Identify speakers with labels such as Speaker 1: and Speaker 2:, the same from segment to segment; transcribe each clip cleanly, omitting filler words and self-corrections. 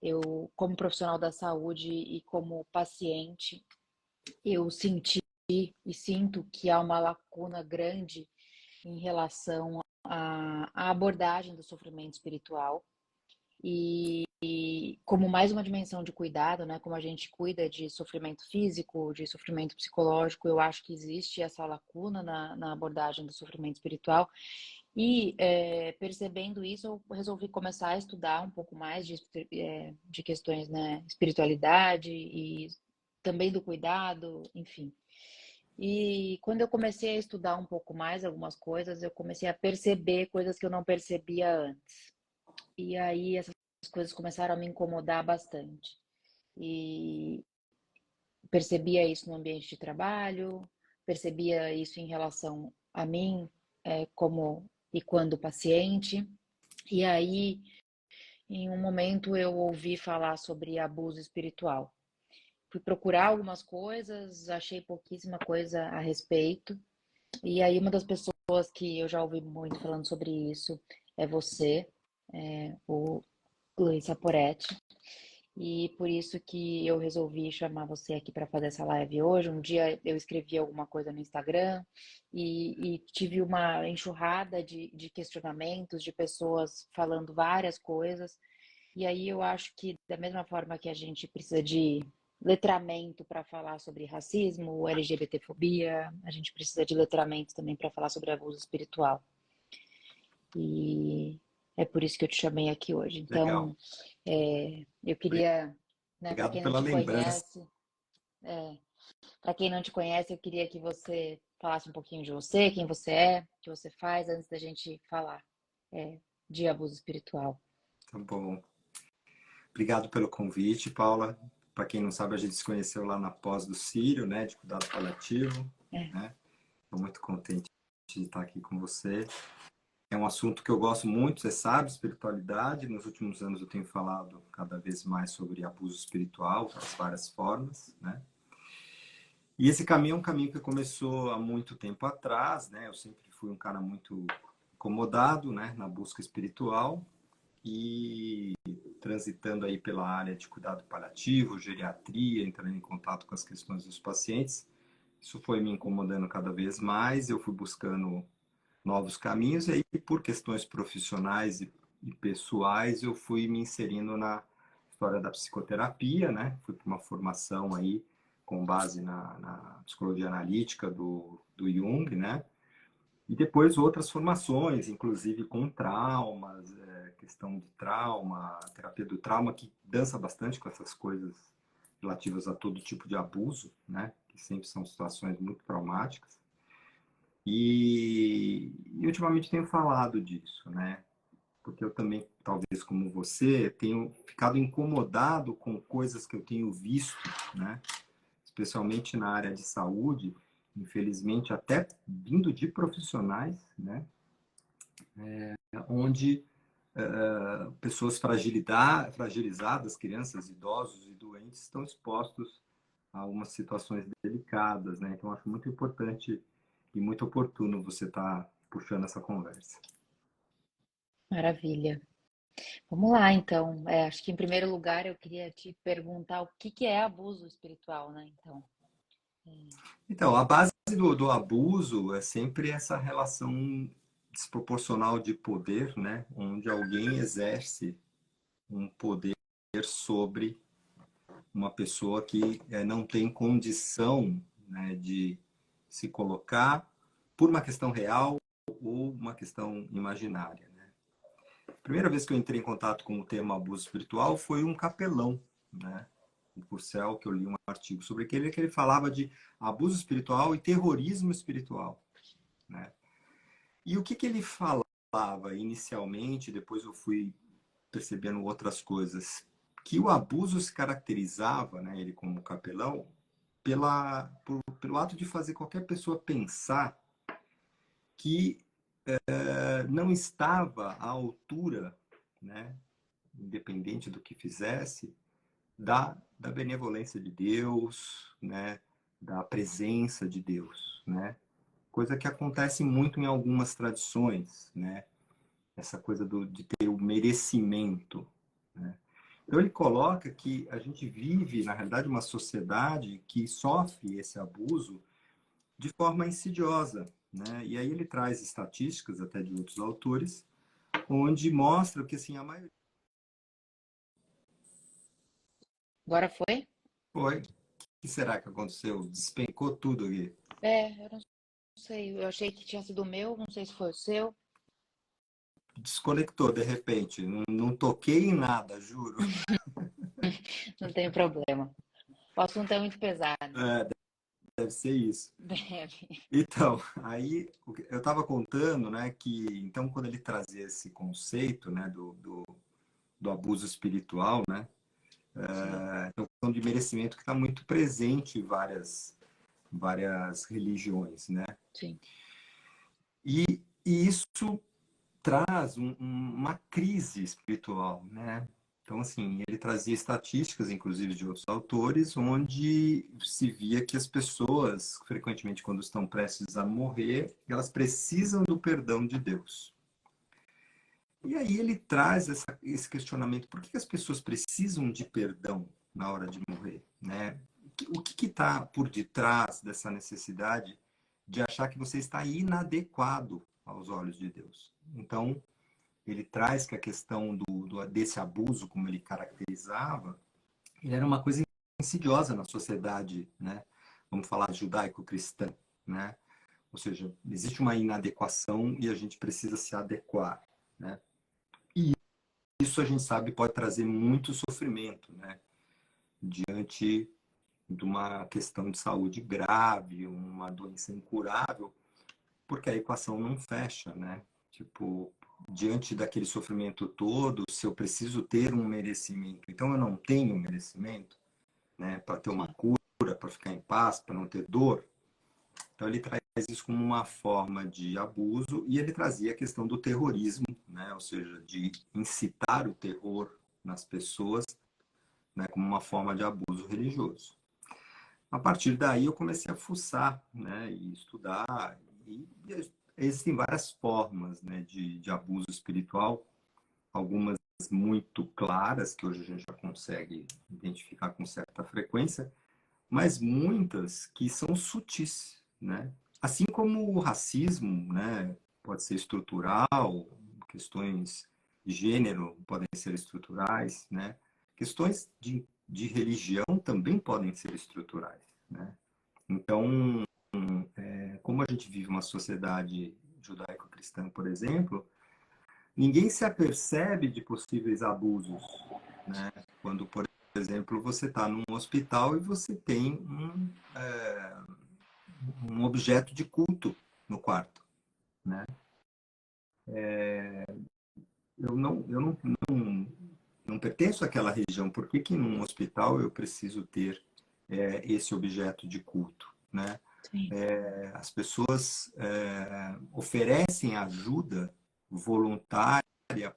Speaker 1: Eu, como profissional da saúde e como paciente, eu senti e sinto que há uma lacuna grande em relação à abordagem do sofrimento espiritual e como mais uma dimensão de cuidado, né? Como a gente cuida de sofrimento físico, de sofrimento psicológico, eu acho que existe essa lacuna na abordagem do sofrimento espiritual. E percebendo isso, eu resolvi começar a estudar um pouco mais de questões, né, espiritualidade e também do cuidado, enfim. E quando eu comecei a estudar um pouco mais algumas coisas, eu comecei a perceber coisas que eu não percebia antes. E aí essas coisas começaram a me incomodar bastante. E percebia isso no ambiente de trabalho, percebia isso em relação a mim, como e quando paciente. E aí, em um momento, eu ouvi falar sobre abuso espiritual. Fui procurar algumas coisas, achei pouquíssima coisa a respeito. E aí, uma das pessoas que eu já ouvi muito falando sobre isso é você, o Luiz Saporetti. E por isso que eu resolvi chamar você aqui para fazer essa live hoje. Um dia eu escrevi alguma coisa no Instagram e tive uma enxurrada de questionamentos, de pessoas falando várias coisas. E aí eu acho que, da mesma forma que a gente precisa de letramento para falar sobre racismo, LGBTfobia, a gente precisa de letramento também para falar sobre abuso espiritual. E é por isso que eu te chamei aqui hoje.
Speaker 2: Legal.
Speaker 1: Então, eu queria, né, para
Speaker 2: Obrigado
Speaker 1: quem não
Speaker 2: pela
Speaker 1: te
Speaker 2: lembrança.
Speaker 1: conhece, é, para quem não te conhece, eu queria que você falasse um pouquinho de você, quem você é, o que você faz, antes da gente falar de abuso espiritual.
Speaker 2: Tá bom. Obrigado pelo convite, Paula. Para quem não sabe, a gente se conheceu lá na pós do Círio, né, de cuidado paliativo,
Speaker 1: É.
Speaker 2: né? Estou muito contente de estar aqui com você. É um assunto que eu gosto muito, você sabe, espiritualidade. Nos últimos anos eu tenho falado cada vez mais sobre abuso espiritual, as várias formas, né? E esse caminho é um caminho que começou há muito tempo atrás, né? Eu sempre fui um cara muito incomodado, né, na busca espiritual e transitando aí pela área de cuidado paliativo, geriatria, entrando em contato com as questões dos pacientes. Isso foi me incomodando cada vez mais, eu fui buscando novos caminhos e aí por questões profissionais e pessoais eu fui me inserindo na história da psicoterapia, né? Fui para uma formação aí com base na psicologia analítica do Jung, né? E depois outras formações, inclusive com traumas, questão de trauma, terapia do trauma, que dança bastante com essas coisas relativas a todo tipo de abuso, né? Que sempre são situações muito traumáticas. E ultimamente tenho falado disso, né? Porque eu também, talvez como você, tenho ficado incomodado com coisas que eu tenho visto, né? Especialmente na área de saúde, infelizmente até vindo de profissionais, né? Onde pessoas fragilizadas, crianças, idosos e doentes estão expostos a algumas situações delicadas, né? Então acho muito importante e muito oportuno você estar puxando essa conversa.
Speaker 1: Maravilha. Vamos lá, então. Acho que em primeiro lugar eu queria te perguntar o que que é abuso espiritual, né? Então,
Speaker 2: Então, a base do abuso é sempre essa relação desproporcional de poder, né? Onde alguém exerce um poder sobre uma pessoa que não tem condição, né, de se colocar por uma questão real ou uma questão imaginária, né? A primeira vez que eu entrei em contato com o termo abuso espiritual foi um capelão, né? O Purcell, que eu li um artigo sobre aquele que ele falava de abuso espiritual e terrorismo espiritual, né? E o que ele falava inicialmente, depois eu fui percebendo outras coisas, que o abuso se caracterizava, né, ele como capelão, pelo ato de fazer qualquer pessoa pensar que não estava à altura, né, independente do que fizesse, da benevolência de Deus, né, da presença de Deus, né? Coisa que acontece muito em algumas tradições, né? Essa coisa de ter o merecimento, Então ele coloca que a gente vive, na realidade, uma sociedade que sofre esse abuso de forma insidiosa, né? E aí ele traz estatísticas até de outros autores, onde mostra que assim a maioria
Speaker 1: Agora foi?
Speaker 2: foi. O que será que aconteceu? Despencou tudo aqui.
Speaker 1: Eu não sei. Eu achei que tinha sido o meu, não sei se foi o seu.
Speaker 2: Desconectou de repente. Não toquei em nada, juro.
Speaker 1: Não tem problema. O assunto é muito pesado.
Speaker 2: É, deve ser isso.
Speaker 1: Deve.
Speaker 2: Então, aí eu estava contando, né, que então quando ele trazia esse conceito, né, do abuso espiritual, né,
Speaker 1: Sim,
Speaker 2: então questão de merecimento que está muito presente em várias religiões, né,
Speaker 1: sim,
Speaker 2: e isso traz uma crise espiritual, né. Então, assim, ele trazia estatísticas, inclusive de outros autores, onde se via que as pessoas, frequentemente, quando estão prestes a morrer, elas precisam do perdão de Deus. E aí ele traz esse questionamento: por que as pessoas precisam de perdão na hora de morrer, né? O que está por detrás dessa necessidade de achar que você está inadequado aos olhos de Deus? Então, ele traz que a questão desse abuso, como ele caracterizava, ele era uma coisa insidiosa na sociedade, né? Vamos falar judaico-cristã, né? Ou seja, existe uma inadequação e a gente precisa se adequar, né? Isso a gente sabe pode trazer muito sofrimento, né? Diante de uma questão de saúde grave, uma doença incurável, porque a equação não fecha, né? Tipo, diante daquele sofrimento todo, se eu preciso ter um merecimento, então eu não tenho merecimento, né? Para ter uma
Speaker 1: sim,
Speaker 2: cura, para ficar em paz, para não ter dor. Então ele traz isso como uma forma de abuso e ele trazia a questão do terrorismo, né? Ou seja, de incitar o terror nas pessoas, né? Como uma forma de abuso religioso. A partir daí eu comecei a fuçar, né? E estudar e existem várias formas, né? De abuso espiritual, algumas muito claras que hoje a gente já consegue identificar com certa frequência, mas muitas que são sutis, né? Assim como o racismo, né, pode ser estrutural, questões de gênero podem ser estruturais, né? Questões de religião também podem ser estruturais, né? Então, como a gente vive uma sociedade judaico-cristã, por exemplo, ninguém se apercebe de possíveis abusos, né? Quando, por exemplo, você está num hospital e você tem um objeto de culto no quarto, né? Eu não pertenço àquela religião. Por que que num hospital eu preciso ter esse objeto de culto, né?
Speaker 1: sim,
Speaker 2: As pessoas oferecem ajuda voluntária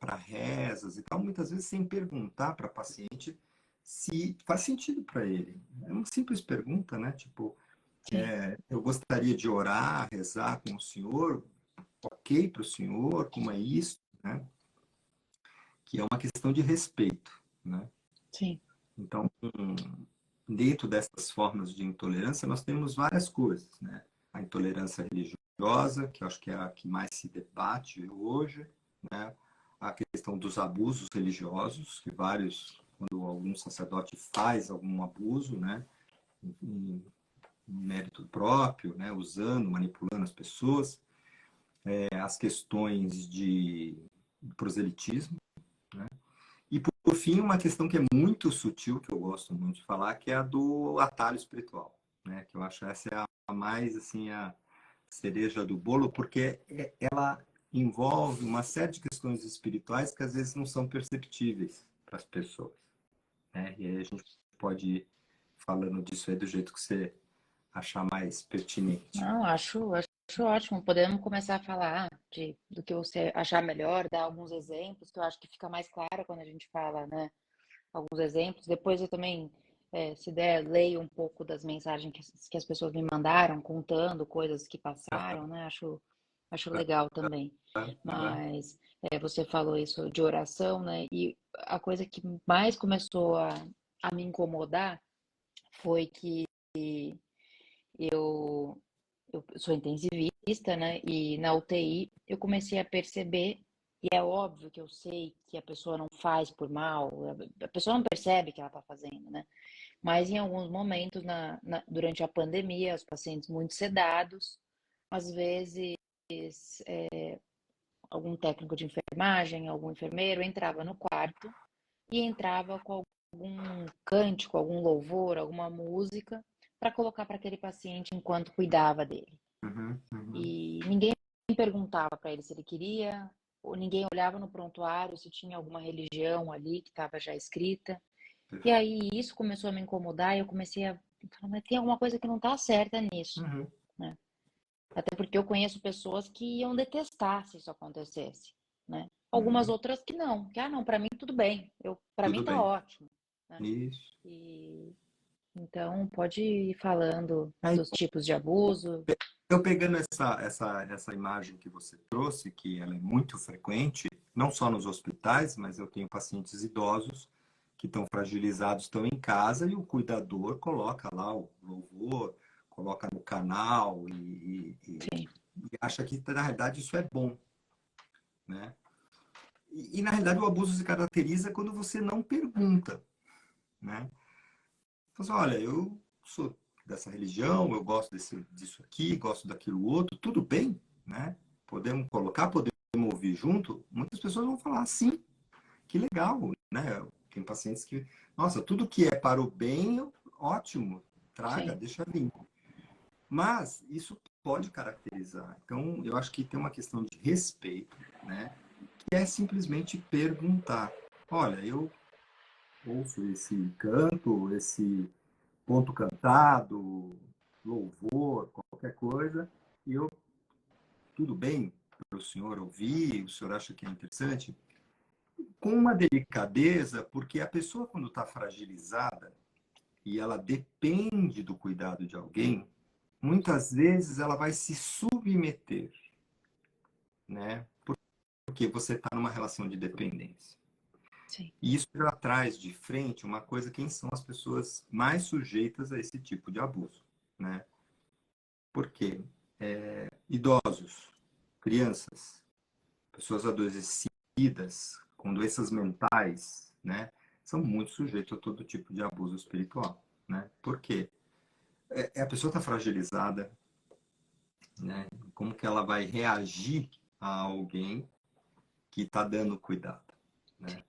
Speaker 2: para rezas e tal, muitas vezes sem perguntar para o paciente se faz sentido para ele. É uma simples pergunta, né? Tipo,
Speaker 1: sim,
Speaker 2: eu gostaria de orar, rezar com o senhor, ok para o senhor, como é isso, né? Que é uma questão de respeito, né?
Speaker 1: sim,
Speaker 2: Então, dentro dessas formas de intolerância, nós temos várias coisas, né? A intolerância religiosa, que eu acho que é a que mais se debate hoje, né? A questão dos abusos religiosos, que quando algum sacerdote faz algum abuso, né? Em mérito próprio, né? Usando, manipulando as pessoas, as questões de proselitismo, né? E por fim, uma questão que é muito sutil, que eu gosto muito de falar, que é a do atalho espiritual, né? Que eu acho essa é a mais assim a cereja do bolo, porque ela envolve uma série de questões espirituais que às vezes não são perceptíveis para as pessoas, né? E aí a gente pode ir falando disso aí do jeito que você achar mais pertinente.
Speaker 1: não, acho ótimo. Podemos começar a falar do que você achar melhor, dar alguns exemplos, que eu acho que fica mais claro quando a gente fala, né? Alguns exemplos. Depois eu também, se der, leio um pouco das mensagens que as pessoas me mandaram, contando coisas que passaram, né? Acho Acho legal também. Mas você falou isso de oração, né? E a coisa que mais começou a me incomodar foi que eu, eu sou intensivista, né? E na UTI eu comecei a perceber, e é óbvio que eu sei que a pessoa não faz por mal, a pessoa não percebe que ela está fazendo, né? Mas em alguns momentos, durante a pandemia, os pacientes muito sedados, às vezes algum técnico de enfermagem, algum enfermeiro entrava no quarto e entrava com algum cântico, algum louvor, alguma música para colocar para aquele paciente enquanto cuidava dele.
Speaker 2: Uhum, uhum.
Speaker 1: E ninguém perguntava para ele se ele queria, ou ninguém olhava no prontuário se tinha alguma religião ali que estava já escrita. E aí isso começou a me incomodar e eu comecei a falar, mas tem alguma coisa que não está certa nisso,
Speaker 2: Uhum,
Speaker 1: né? Até porque eu conheço pessoas que iam detestar se isso acontecesse, né? Algumas
Speaker 2: uhum.
Speaker 1: outras que não, que não, para mim tudo bem, para mim
Speaker 2: Tudo
Speaker 1: tá
Speaker 2: bem.
Speaker 1: ótimo, né?
Speaker 2: Isso.
Speaker 1: E então pode ir falando
Speaker 2: Aí,
Speaker 1: dos tipos de abuso.
Speaker 2: eu pegando essa imagem que você trouxe, que ela é muito frequente, não só nos hospitais, mas eu tenho pacientes idosos que estão fragilizados, estão em casa e o cuidador coloca lá o louvor, coloca no canal
Speaker 1: Sim,
Speaker 2: e acha que, na realidade, isso é bom, né? Na realidade, o abuso se caracteriza quando você não pergunta, né? Então, assim, olha, eu sou dessa religião, eu gosto disso aqui, gosto daquilo outro, tudo bem, né? Podemos colocar, podemos ouvir junto. Muitas pessoas vão falar, sim, que legal, né? Tem pacientes que, nossa, tudo que é para o bem, ótimo, traga,
Speaker 1: sim,
Speaker 2: deixa vir. Mas isso pode caracterizar. Então, eu acho que tem uma questão de respeito, né? Que é simplesmente perguntar. Olha, eu ouço esse canto, esse ponto cantado, louvor, qualquer coisa, e eu, tudo bem para o senhor ouvir, o senhor acha que é interessante? Com uma delicadeza, porque a pessoa, quando está fragilizada e ela depende do cuidado de alguém, muitas vezes ela vai se submeter, né? Porque você está numa relação de dependência.
Speaker 1: sim,
Speaker 2: E isso já traz de frente uma coisa, quem são as pessoas mais sujeitas a esse tipo de abuso, né? Por quê? Idosos, crianças, pessoas adoecidas, com doenças mentais, né? São muito sujeitos a todo tipo de abuso espiritual, né? Por quê? A pessoa está fragilizada, né? Como que ela vai reagir a alguém que está dando cuidado, né?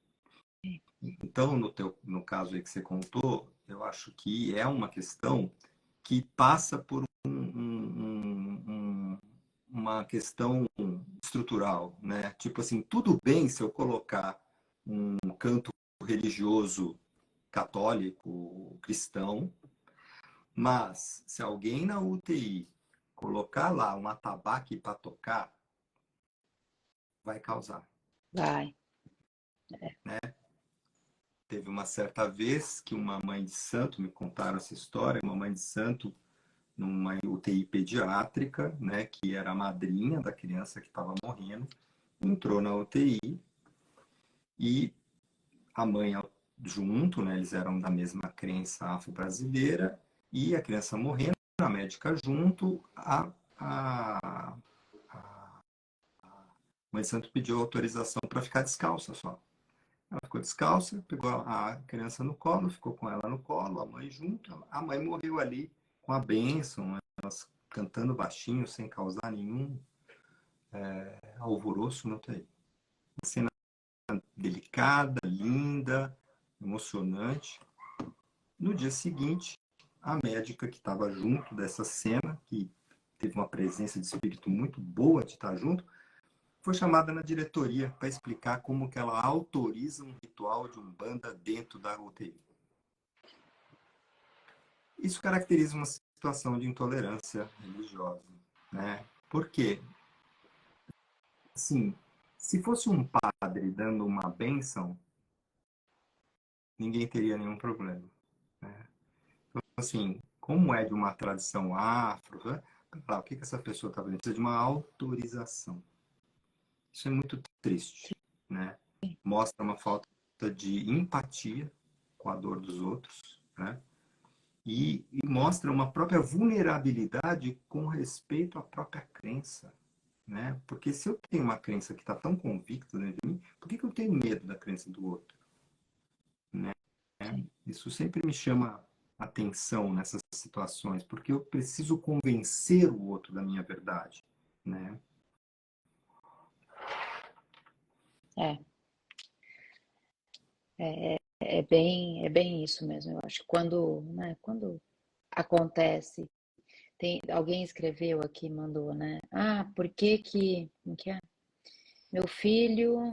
Speaker 1: sim,
Speaker 2: Então, no caso aí que você contou, eu acho que é uma questão que passa por uma questão estrutural, né? Tipo assim, tudo bem se eu colocar um canto religioso católico, cristão, mas se alguém na UTI colocar lá um atabaque para tocar, vai causar.
Speaker 1: vai,
Speaker 2: Teve uma certa vez que uma mãe de santo, me contaram essa história, uma mãe de santo numa UTI pediátrica, né, que era a madrinha da criança que estava morrendo, entrou na UTI e a mãe junto, né, eles eram da mesma crença afro-brasileira, e a criança morrendo, a médica junto, a mãe de santo pediu autorização para ficar descalça só. Ela ficou descalça, pegou a criança no colo, ficou com ela no colo, a mãe junto. A mãe morreu ali com a bênção, elas cantando baixinho, sem causar nenhum alvoroço no UTI. Uma cena delicada, linda, emocionante. No dia seguinte, a médica que estava junto dessa cena, que teve uma presença de espírito muito boa de estar junto, foi chamada na diretoria para explicar como que ela autoriza um ritual de umbanda dentro da UTI. Isso caracteriza uma situação de intolerância religiosa, né? Por quê? Assim, se fosse um padre dando uma bênção, ninguém teria nenhum problema, né? Então, assim, como é de uma tradição afro, né? Lá, o que essa pessoa está vendo? Precisa de uma autorização. Isso é muito triste, né? Mostra uma falta de empatia com a dor dos outros, né? E mostra uma própria vulnerabilidade com respeito à própria crença, né? Porque se eu tenho uma crença que está tão convicta dentro de mim, por que eu tenho medo da crença do outro, né?
Speaker 1: Sim.
Speaker 2: Isso sempre me chama atenção nessas situações, porque eu preciso convencer o outro da minha verdade, né?
Speaker 1: É, é bem isso mesmo. Eu acho que quando, né, quando acontece, alguém escreveu aqui, mandou, né? Ah, por que que, como que é? Meu filho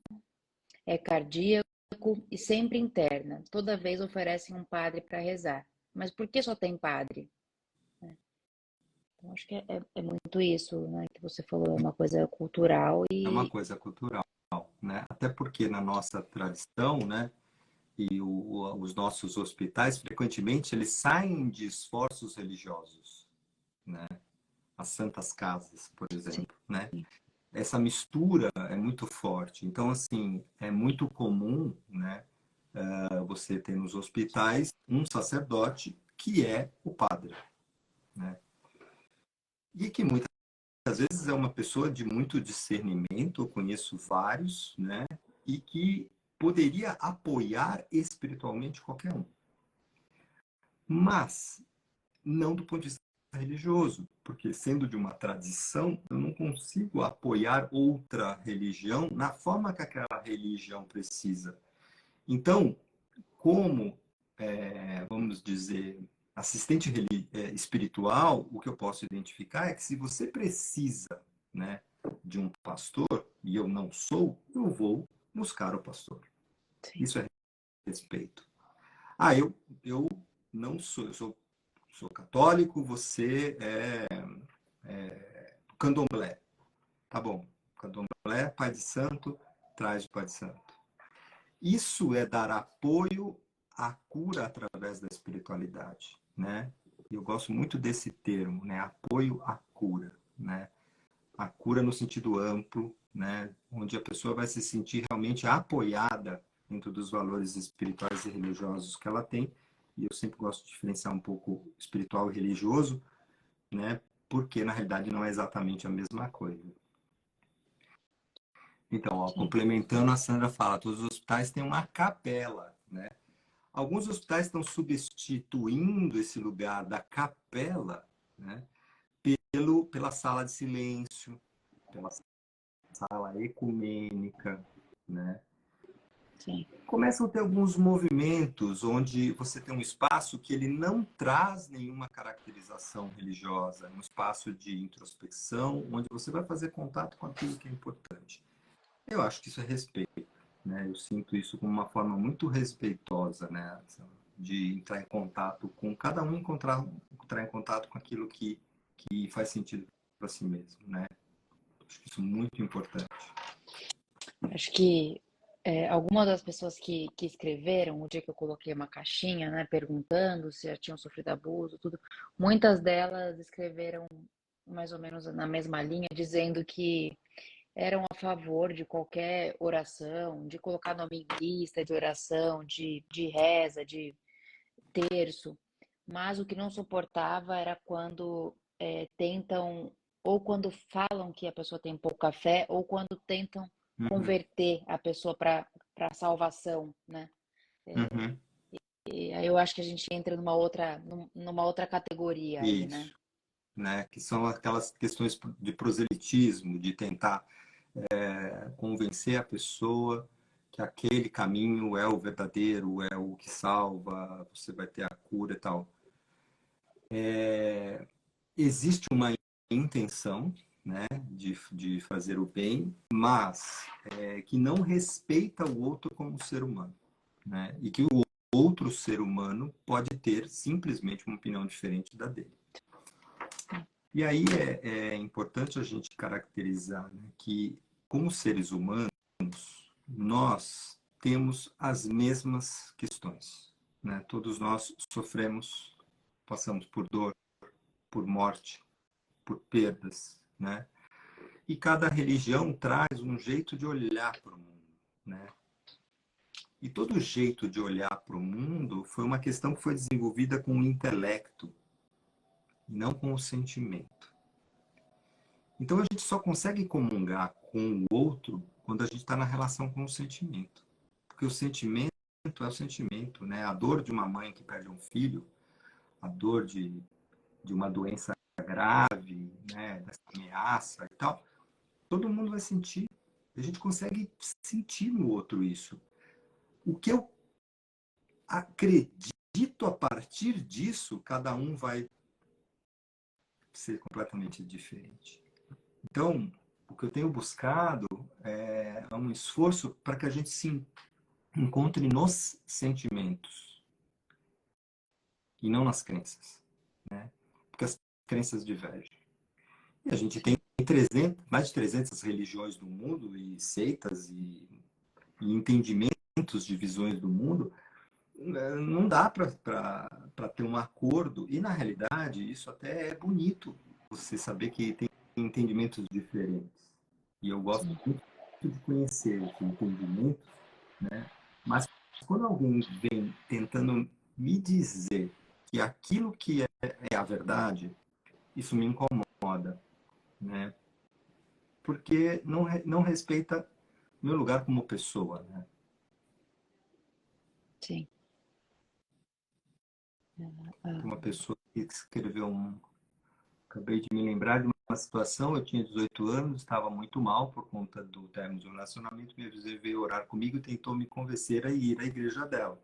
Speaker 1: é cardíaco e sempre interna. Toda vez oferecem um padre para rezar. Mas por que só tem padre? Então, acho que é muito isso, né, que você falou, é uma coisa cultural
Speaker 2: É uma
Speaker 1: e
Speaker 2: coisa cultural, né? Até porque na nossa tradição, né? E os nossos hospitais, frequentemente, eles saem de esforços religiosos, né? As santas casas, por
Speaker 1: sim,
Speaker 2: exemplo, né? Essa mistura é muito forte. Então, assim, é muito comum, né? Você ter nos hospitais um sacerdote que é o padre, né? E que muitas vezes é uma pessoa de muito discernimento, eu conheço vários, né? E que poderia apoiar espiritualmente qualquer um. Mas não do ponto de vista religioso, porque sendo de uma tradição, eu não consigo apoiar outra religião na forma que aquela religião precisa. Então, como, vamos dizer, assistente espiritual, o que eu posso identificar é que se você precisa, né, de um pastor, e eu não sou, eu vou buscar o pastor.
Speaker 1: sim,
Speaker 2: Isso é respeito. Ah, eu não sou, sou católico, você é candomblé. Tá bom, candomblé, pai de santo, traz o pai de santo. Isso é dar apoio à cura através da espiritualidade, né? Eu gosto muito desse termo, né? Apoio à cura, né? A cura no sentido amplo, né? Onde a pessoa vai se sentir realmente apoiada dentro dos valores espirituais e religiosos que ela tem. E eu sempre gosto de diferenciar um pouco espiritual e religioso, né? Porque na realidade não é exatamente a mesma coisa. Então, ó,
Speaker 1: sim.
Speaker 2: complementando, a Sandra fala, todos os hospitais têm uma capela, né? Alguns hospitais estão substituindo esse lugar da capela, né, pela sala de silêncio, pela sala ecumênica, né?
Speaker 1: Sim.
Speaker 2: Começam a ter alguns movimentos onde você tem um espaço que ele não traz nenhuma caracterização religiosa, é um espaço de introspecção, onde você vai fazer contato com aquilo que é importante. Eu acho que isso é respeito, né? Eu sinto isso como uma forma muito respeitosa, né? De entrar em contato com cada um, entrar em contato com aquilo que faz sentido para si mesmo, né? Acho que isso é muito importante.
Speaker 1: Acho que algumas das pessoas que escreveram, o dia que eu coloquei uma caixinha, né, perguntando se já tinham sofrido abuso, tudo, muitas delas escreveram mais ou menos na mesma linha, dizendo que eram a favor de qualquer oração, de colocar nome em lista de oração, de reza, de terço, mas o que não suportava era quando tentam, ou quando falam que a pessoa tem pouca fé, ou quando tentam
Speaker 2: Uhum,
Speaker 1: converter a pessoa para salvação, né?
Speaker 2: uhum.
Speaker 1: E aí eu acho que a gente entra numa outra categoria aí, né?
Speaker 2: Isso, né? Que são aquelas questões de proselitismo, de tentar convencer a pessoa que aquele caminho é o verdadeiro, é o que salva, você vai ter a cura e tal. Existe uma intenção, né, de fazer o bem, mas que não respeita o outro como ser humano, né, e que o outro ser humano pode ter simplesmente uma opinião diferente da dele. E aí é importante a gente caracterizar, né, que, como seres humanos, nós temos as mesmas questões, né? Todos nós sofremos, passamos por dor, por morte, por perdas, né? E cada religião traz um jeito de olhar para o mundo, né? E todo jeito de olhar para o mundo foi uma questão que foi desenvolvida com o intelecto, e não com o sentimento. Então a gente só consegue comungar com o outro quando a gente está na relação com o sentimento. Porque o sentimento é o sentimento, né? A dor de uma mãe que perde um filho, a dor de uma doença grave, né? Dessa ameaça e tal, todo mundo vai sentir. A gente consegue sentir no outro isso. O que eu acredito a partir disso, cada um vai ser completamente diferente. Então, o que eu tenho buscado é um esforço para que a gente se encontre nos sentimentos e não nas crenças, né? Porque as crenças divergem. E a gente tem 300, mais de 300 religiões do mundo e seitas e entendimentos de visões do mundo. Não dá para ter um acordo. E, na realidade, isso até é bonito, você saber que tem entendimentos diferentes. E eu gosto
Speaker 1: Sim.
Speaker 2: muito de conhecer esse entendimento, né? Mas quando alguém vem tentando me dizer que aquilo que é a verdade, isso me incomoda, né? Porque não respeita meu lugar como pessoa, né?
Speaker 1: Sim.
Speaker 2: Uma pessoa que escreveu Acabei de me lembrar de uma situação, eu tinha 18 anos, estava muito mal por conta do término de um relacionamento, minha vizinha veio orar comigo e tentou me convencer a ir à igreja dela.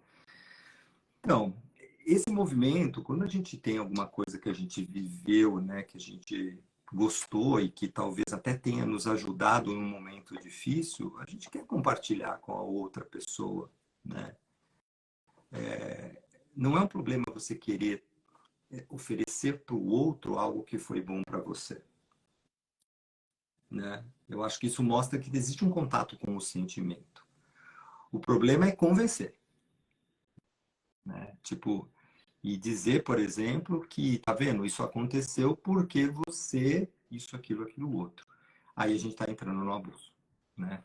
Speaker 2: Então, esse movimento, quando a gente tem alguma coisa que a gente viveu, né, que a gente gostou e que talvez até tenha nos ajudado num momento difícil, a gente quer compartilhar com a outra pessoa, né? Não é um problema você querer oferecer para o outro algo que foi bom para você, né? Eu acho que isso mostra que existe um contato com o sentimento. O problema é convencer, né? Tipo, e dizer, por exemplo, que, tá vendo, isso aconteceu porque você, isso, aquilo, outro. Aí a gente está entrando no abuso, né?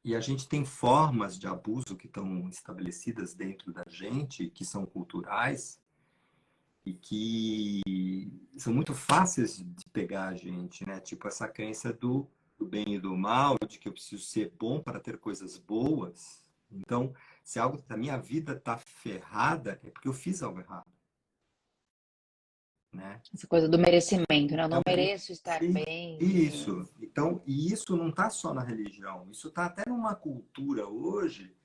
Speaker 2: E a gente tem formas de abuso que estão estabelecidas dentro da gente, que são culturais e que são muito fáceis de pegar a gente, né? Tipo essa crença do bem e do mal, de que eu preciso ser bom para ter coisas boas. Então, se algo da minha vida está ferrada, é porque eu fiz algo errado, né?
Speaker 1: Essa coisa do merecimento, né? Eu
Speaker 2: É
Speaker 1: não
Speaker 2: um
Speaker 1: mereço estar bem.
Speaker 2: isso. Então, e isso não está só na religião, isso está até numa cultura hoje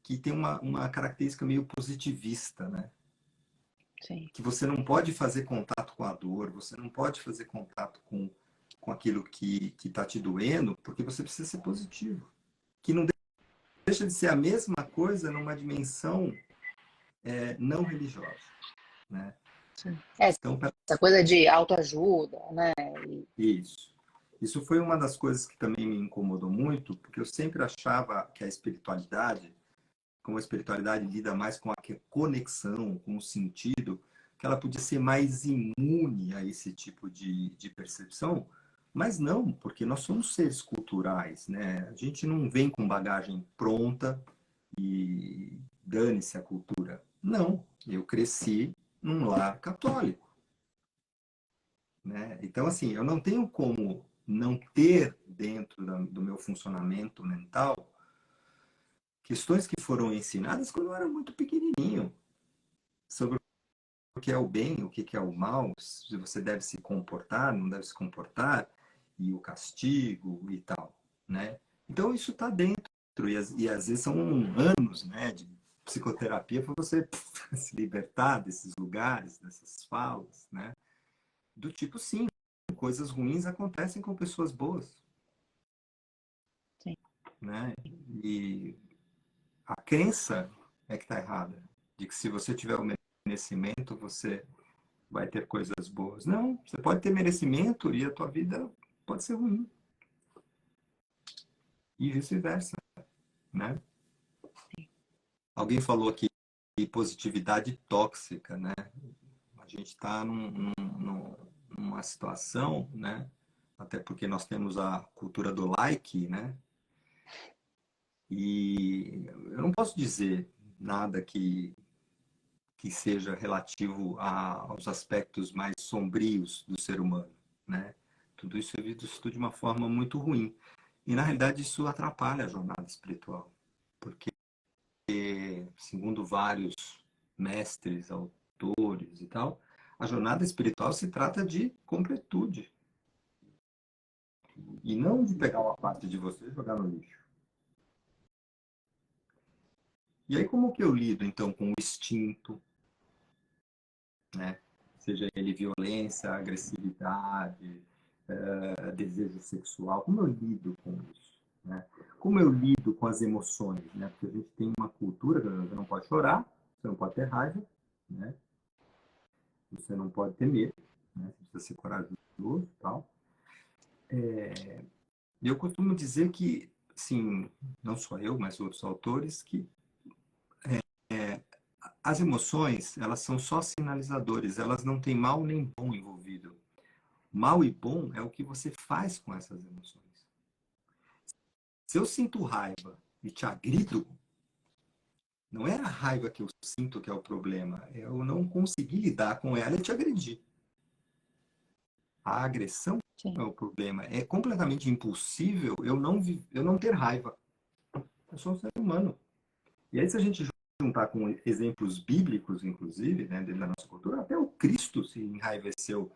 Speaker 2: que tem uma característica meio positivista, né?
Speaker 1: Sim.
Speaker 2: Que você não pode fazer contato com a dor, você não pode fazer contato com aquilo que está te doendo, porque você precisa ser positivo. Que não deixa de ser a mesma coisa numa dimensão não religiosa, né?
Speaker 1: Sim.
Speaker 2: Então,
Speaker 1: Essa coisa de autoajuda, né?
Speaker 2: isso. Isso foi uma das coisas que também me incomodou muito, porque eu sempre achava que a espiritualidade, como a espiritualidade lida mais com a conexão, com o sentido, que ela podia ser mais imune a esse tipo de percepção, mas não, porque nós somos seres culturais, né? A gente não vem com bagagem pronta e dane-se a cultura. Não, eu cresci num lar católico, né? Então, assim, eu não tenho como não ter dentro do meu funcionamento mental questões que foram ensinadas quando eu era muito pequenininho, sobre o que é o bem, o que é o mal, se você deve se comportar, não deve se comportar, e o castigo e tal, né? Então isso está dentro, e às vezes são anos, né, de psicoterapia para você se libertar desses lugares, dessas falas, né? Do tipo, sim, coisas ruins acontecem com pessoas boas,
Speaker 1: Sim.
Speaker 2: né? E a crença é que está errada, de que se você tiver o merecimento, você vai ter coisas boas. Não, você pode ter merecimento e a tua vida pode ser ruim. E vice-versa, né? Alguém falou aqui de positividade tóxica, né? A gente está uma situação, né? Até porque nós temos a cultura do like, né? E eu não posso dizer nada que seja relativo aos aspectos mais sombrios do ser humano, né? Tudo isso é visto de uma forma muito ruim. E, na realidade, isso atrapalha a jornada espiritual. Porque, segundo vários mestres, autores e tal, a jornada espiritual se trata de completude. E não de pegar uma parte de você e jogar no lixo. E aí, como que eu lido, então, com o instinto, né? Seja ele violência, agressividade, desejo sexual, como eu lido com isso? Né? Como eu lido com as emoções? Né? Porque a gente tem uma cultura que você não pode chorar, você não pode ter raiva, né? Você não pode ter medo, né? Você precisa ser corajoso e tal. E eu costumo dizer que, assim, não só eu, mas outros autores, que as emoções, elas são só sinalizadores, elas não têm mal nem bom envolvido. Mal e bom é o que você faz com essas emoções. Se eu sinto raiva e te agrido, não é a raiva que eu sinto que é o problema, é eu não conseguir lidar com ela e te agredir. A agressão
Speaker 1: Sim.
Speaker 2: é o problema. É completamente impossível eu não ter raiva. Eu sou um ser humano. E aí, se a gente juntar com exemplos bíblicos, inclusive, né, dentro da nossa cultura, até o Cristo se enraiveceu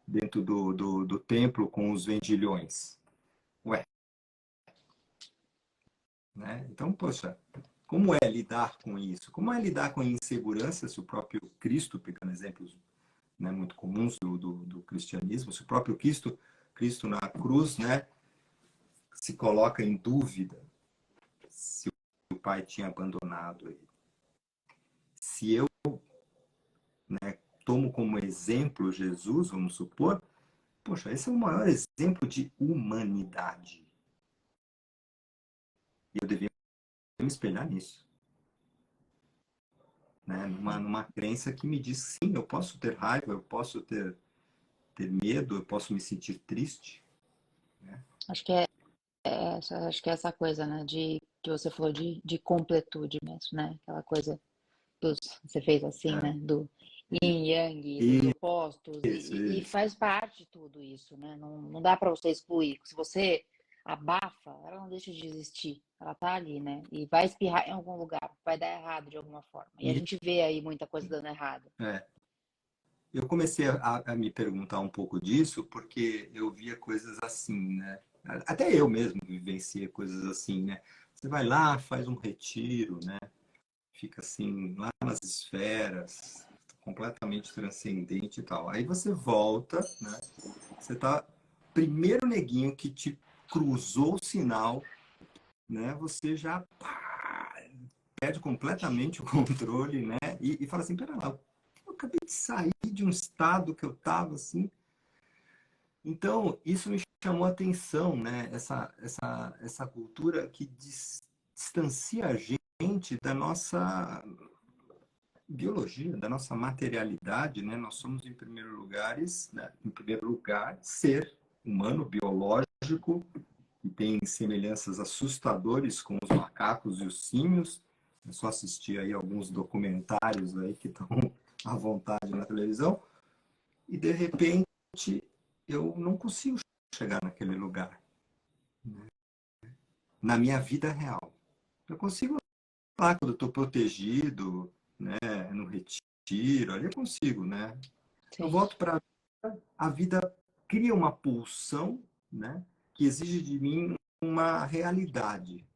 Speaker 2: dentro do templo com os vendilhões. Ué, né? Então, poxa, como é lidar com isso? Como é lidar com a insegurança se o próprio Cristo, pegando exemplos, né, muito comuns do cristianismo, se o próprio Cristo na cruz, né, se coloca em dúvida se o Pai tinha abandonado ele. Se eu, né, tomo como exemplo Jesus, vamos supor, poxa, esse é o maior exemplo de humanidade. E eu deveria me espelhar nisso. Né? Numa crença que me diz sim, eu posso ter raiva, eu posso ter medo, eu posso me sentir triste. Né?
Speaker 1: Acho que acho que é essa coisa, né, que você falou de completude mesmo, né? Aquela coisa você fez assim, né? Do yin yang, dos
Speaker 2: E
Speaker 1: opostos, e
Speaker 2: isso.
Speaker 1: faz parte de tudo isso, né? Não dá para você excluir. Se você abafa, ela não deixa de existir. Ela tá ali, né? E vai espirrar em algum lugar, vai dar errado de alguma forma. E a
Speaker 2: E,
Speaker 1: gente vê aí muita coisa dando errado.
Speaker 2: é, eu comecei a me perguntar um pouco disso porque eu via coisas assim, né? Até eu mesmo vivenciei coisas assim, né? Você vai lá, faz um retiro, né? Fica assim, lá nas esferas, completamente transcendente e tal. Aí você volta, né? Você tá. Primeiro neguinho que te cruzou o sinal, né? Você já perde completamente o controle, né? E fala assim: pera lá, eu acabei de sair de um estado que eu tava assim. Então, isso me chamou a atenção, né? Essa cultura que distancia a gente da nossa biologia, da nossa materialidade, né? Nós somos em primeiro lugar, ser humano, biológico, que tem semelhanças assustadoras com os macacos e os símios. É só assistir aí alguns documentários aí que estão à vontade na televisão. E de repente eu não consigo chegar naquele lugar, né? Na minha vida real. Eu consigo lá quando eu estou protegido, né, no retiro, ali eu consigo, né? Eu
Speaker 1: Sim.
Speaker 2: volto para a vida cria uma pulsão, né, que exige de mim uma realidade.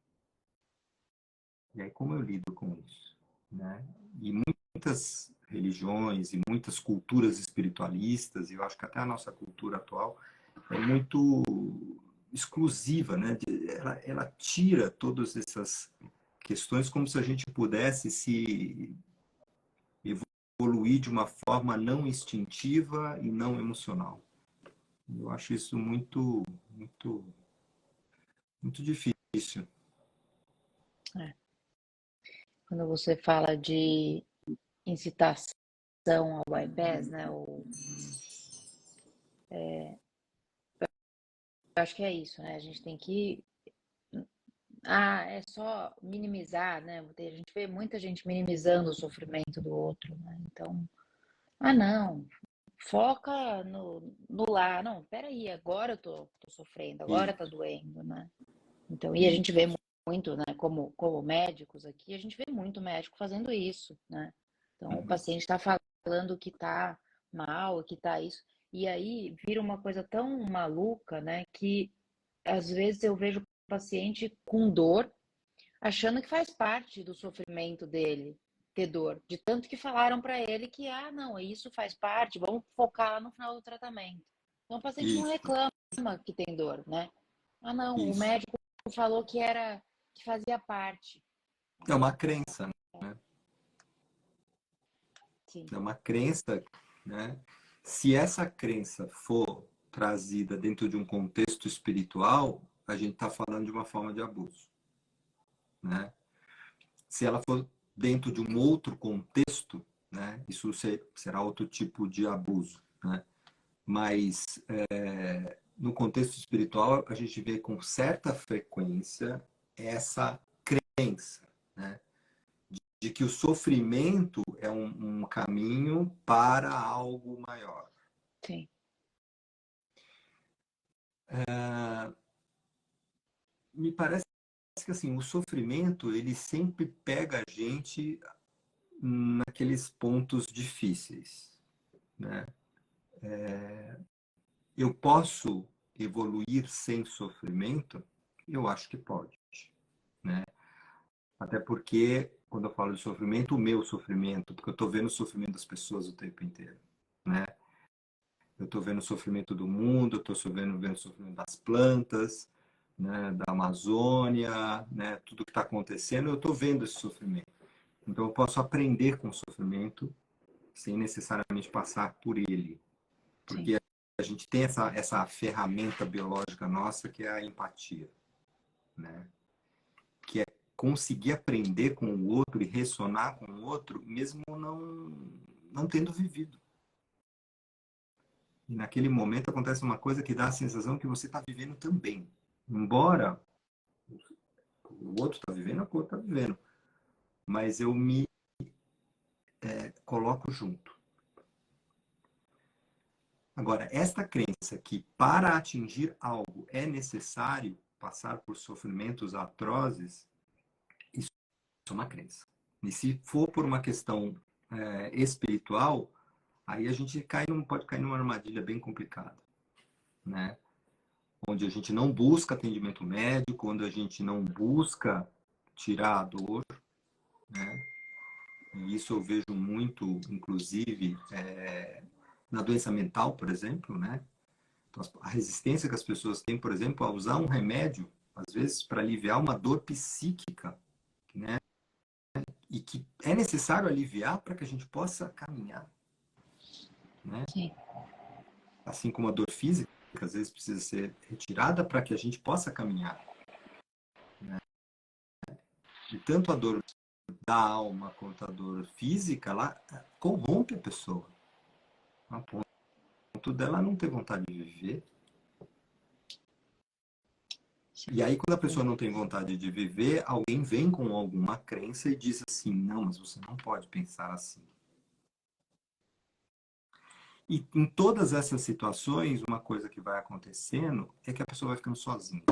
Speaker 2: E aí como eu lido com isso, né? E muitas religiões e muitas culturas espiritualistas, e eu acho que até a nossa cultura atual é muito exclusiva, né? Ela tira todas essas questões como se a gente pudesse se evoluir de uma forma não instintiva e não emocional. Eu acho isso muito difícil.
Speaker 1: É. Quando você fala de incitação ao bypass, né? Eu acho que é isso, né? A gente tem que. É só minimizar, né? A gente vê muita gente minimizando o sofrimento do outro, né? Então, não, foca no lá. Não, peraí, agora eu tô sofrendo, agora tá
Speaker 2: Isso,
Speaker 1: doendo, né? Então, e a gente vê
Speaker 2: isso.
Speaker 1: muito, né? Como médicos aqui, a gente vê muito médico fazendo isso, né? Então, o
Speaker 2: Uhum.
Speaker 1: paciente está falando que tá mal, que tá isso, e aí vira uma coisa tão maluca, né? Que às vezes eu vejo o paciente com dor, achando que faz parte do sofrimento dele ter dor, de tanto que falaram para ele que, não, isso faz parte, vamos focar lá no final do tratamento. Então o paciente não
Speaker 2: Isso,
Speaker 1: reclama que tem dor, né? Não, o
Speaker 2: isso.
Speaker 1: médico falou que fazia parte.
Speaker 2: É uma crença, né?
Speaker 1: Sim,
Speaker 2: É uma crença, né? Se essa crença for trazida dentro de um contexto espiritual, a gente está falando de uma forma de abuso, né? Se ela for dentro de um outro contexto, né? Isso será outro tipo de abuso, né? Mas no contexto espiritual a gente vê com certa frequência essa crença, né? De que o sofrimento é um caminho para algo maior.
Speaker 1: sim,
Speaker 2: Me parece que assim, o sofrimento ele sempre pega a gente naqueles pontos difíceis, né? Eu posso evoluir sem sofrimento? Eu acho que pode, né? Até porque quando eu falo de sofrimento, o meu sofrimento, porque eu estou vendo o sofrimento das pessoas o tempo inteiro, né? Eu estou vendo o sofrimento do mundo, eu estou vendo o sofrimento das plantas, né, da Amazônia, né, tudo que está acontecendo, eu estou vendo esse sofrimento. Então eu posso aprender com o sofrimento sem necessariamente passar por ele,
Speaker 1: sim,
Speaker 2: porque a gente tem essa ferramenta biológica nossa que é a empatia, né? Que é conseguir aprender com o outro e ressonar com o outro, mesmo não tendo vivido. E naquele momento acontece uma coisa que dá a sensação que você está vivendo também. Embora o outro está vivendo, o outro está vivendo. Mas eu me coloco junto. Agora, esta crença que para atingir algo é necessário passar por sofrimentos atrozes, isso é uma crença. E se for por uma questão espiritual, aí a gente pode cair numa armadilha bem complicada, né? Onde a gente não busca atendimento médico, onde a gente não busca tirar a dor, né? E isso eu vejo muito, inclusive, na doença mental, por exemplo, né? Então, a resistência que as pessoas têm, por exemplo, a usar um remédio, às vezes, para aliviar uma dor psíquica, né? E que é necessário aliviar para que a gente possa caminhar, né?
Speaker 1: sim,
Speaker 2: Assim como a dor física, às vezes precisa ser retirada para que a gente possa caminhar, né? E tanto a dor da alma quanto a dor física, ela corrompe a pessoa, a ponto dela não ter vontade de viver.
Speaker 1: sim.
Speaker 2: E aí, quando a pessoa não tem vontade de viver, alguém vem com alguma crença e diz assim: não, mas você não pode pensar assim. E em todas essas situações, uma coisa que vai acontecendo é que a pessoa vai ficando sozinha,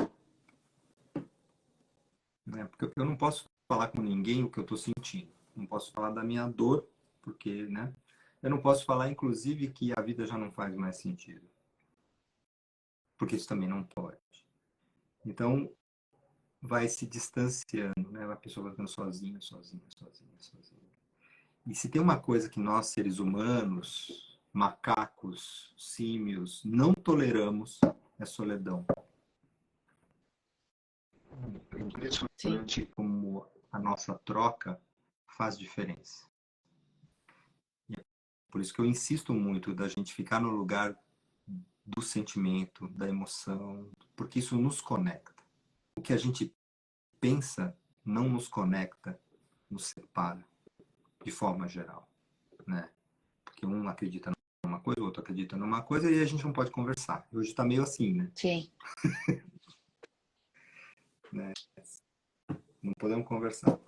Speaker 2: né? Porque eu não posso falar com ninguém o que eu estou sentindo. Não posso falar da minha dor, porque, né? Eu não posso falar, inclusive, que a vida já não faz mais sentido, porque isso também não pode. Então, vai se distanciando, né? A pessoa vai ficando sozinha, sozinha, sozinha, sozinha. E se tem uma coisa que nós, seres humanos, macacos, símios, não toleramos, é solidão. É
Speaker 1: Sim.
Speaker 2: impressionante como a nossa troca faz diferença. E é por isso que eu insisto muito da gente ficar no lugar do sentimento, da emoção, porque isso nos conecta. O que a gente pensa não nos conecta, nos separa, de forma geral, né? Porque um acredita numa coisa, o outro acredita numa coisa e a gente não pode conversar. Hoje está meio assim, né?
Speaker 1: Sim.
Speaker 2: Né? Não podemos conversar.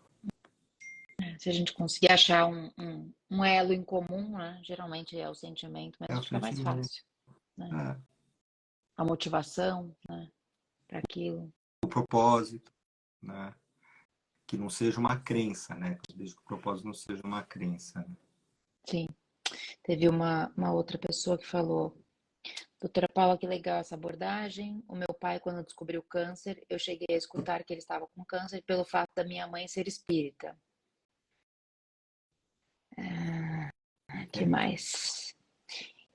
Speaker 1: Se a gente conseguir achar um elo em comum, né? Geralmente é o sentimento,
Speaker 2: É
Speaker 1: mas
Speaker 2: o
Speaker 1: fica mais
Speaker 2: sentimento.
Speaker 1: fácil, né?
Speaker 2: É.
Speaker 1: A motivação, né? Para aquilo.
Speaker 2: O propósito, né? Que não seja uma crença, né? Desde que o propósito não seja uma crença. Né?
Speaker 1: Sim. Teve uma outra pessoa que falou: doutora Paula, que legal essa abordagem. O meu pai, quando descobriu câncer, eu cheguei a escutar que ele estava com câncer pelo fato da minha mãe ser espírita. Que
Speaker 2: É.
Speaker 1: mais?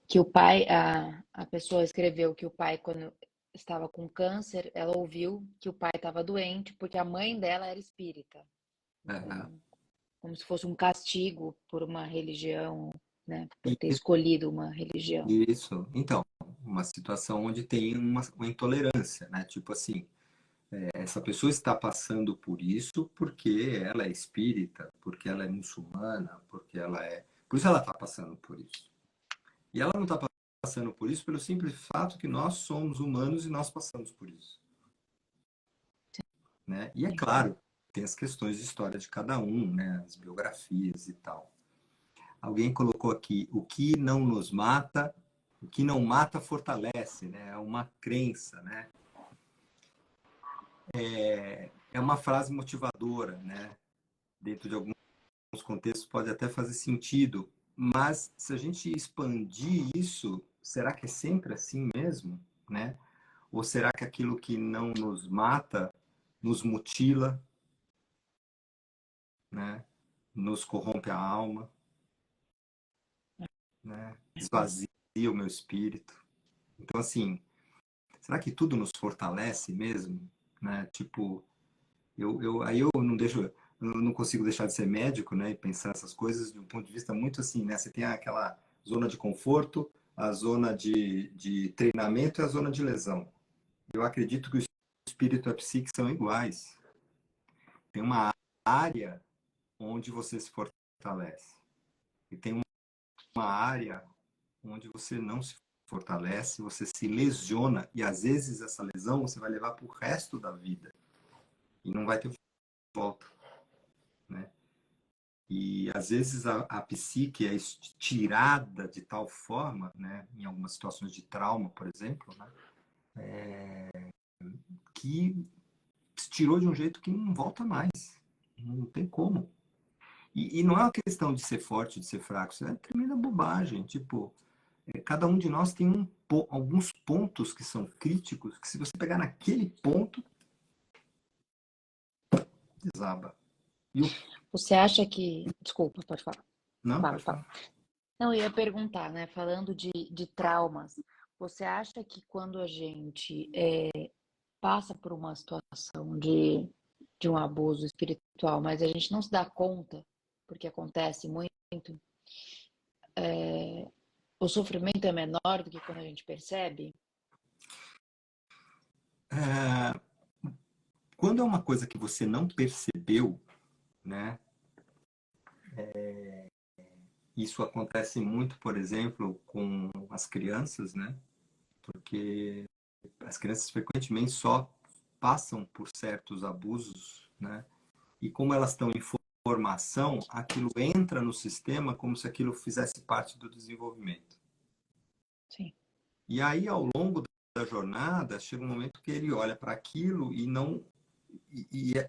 Speaker 1: Que o pai, a pessoa escreveu que o pai, quando estava com câncer, ela ouviu que o pai estava doente porque a mãe dela era espírita.
Speaker 2: É.
Speaker 1: Então, como se fosse um castigo por uma religião, né? Por ter
Speaker 2: E
Speaker 1: escolhido uma religião.
Speaker 2: isso. Então, uma situação onde tem uma intolerância, né? Tipo assim, essa pessoa está passando por isso porque ela é espírita, porque ela é muçulmana, porque ela é. Por isso ela está passando por isso. E ela não está passando por isso pelo simples fato que nós somos humanos e nós passamos por isso. Né? E é claro, tem as questões de história de cada um, né? As biografias e tal. Alguém colocou aqui, o que não nos mata, o que não mata fortalece, né? É uma crença, né? É uma frase motivadora, né? Dentro de alguns contextos pode até fazer sentido, mas se a gente expandir isso, será que é sempre assim mesmo, né? Ou será que aquilo que não nos mata nos mutila, né? Nos corrompe a alma, né? Esvazia o meu espírito. Então, assim, será que tudo nos fortalece mesmo? Né? Tipo, aí eu não deixo, eu não consigo deixar de ser médico, né? E pensar essas coisas de um ponto de vista muito assim, né? Você tem aquela zona de conforto, a zona de treinamento e a zona de lesão. Eu acredito que o espírito e a psique são iguais. Tem uma área onde você se fortalece e tem uma área onde você não se fortalece, você se lesiona e às vezes essa lesão você vai levar para o resto da vida e não vai ter volta, né? E às vezes a psique é estirada de tal forma, né, em algumas situações de trauma, por exemplo, né, que estirou de um jeito que não volta mais, não tem como. E não é uma questão de ser forte, de ser fraco, isso é tremenda bobagem. Tipo, cada um de nós tem alguns pontos que são críticos, que se você pegar naquele ponto, desaba. E o...
Speaker 1: Você acha que. Desculpa, pode falar.
Speaker 2: Não,
Speaker 1: Fala,
Speaker 2: pode
Speaker 1: fala.
Speaker 2: falar.
Speaker 1: Não, eu ia perguntar, né? Falando de traumas, você acha que quando a gente passa por uma situação de um abuso espiritual, mas a gente não se dá conta, porque acontece muito, o sofrimento é menor do que quando a gente percebe?
Speaker 2: É, quando é uma coisa que você não percebeu, né? Isso acontece muito, por exemplo, com as crianças, né? Porque as crianças frequentemente só passam por certos abusos, né? E como elas estão em formação, aquilo entra no sistema como se aquilo fizesse parte do desenvolvimento.
Speaker 1: Sim.
Speaker 2: E aí, ao longo da jornada, chega um momento que ele olha para aquilo e não.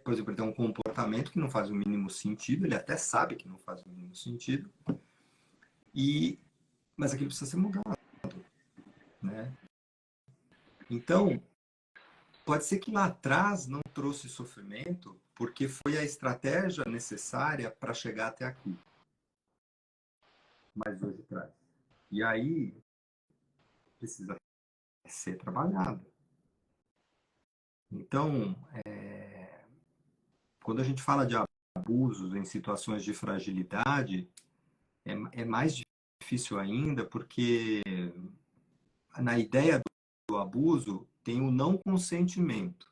Speaker 2: Por exemplo, ele tem um comportamento que não faz o mínimo sentido, ele até sabe que não faz o mínimo sentido, mas aquilo precisa ser mudado, né? Então, pode ser que lá atrás não trouxe sofrimento, porque foi a estratégia necessária para chegar até aqui, mas hoje traz. E aí, precisa ser trabalhado. Então, quando a gente fala de abusos em situações de fragilidade, é mais difícil ainda, porque na ideia do abuso tem o não consentimento.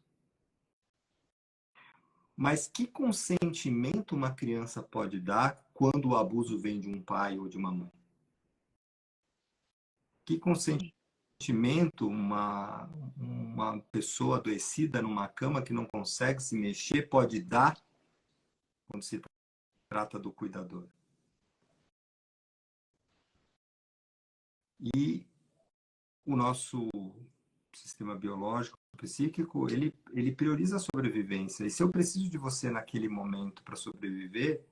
Speaker 2: Mas que consentimento uma criança pode dar quando o abuso vem de um pai ou de uma mãe? Que consentimento uma pessoa adoecida numa cama que não consegue se mexer pode dar quando se trata do cuidador? E o nosso sistema biológico, psíquico, ele prioriza a sobrevivência. E se eu preciso de você naquele momento para sobreviver,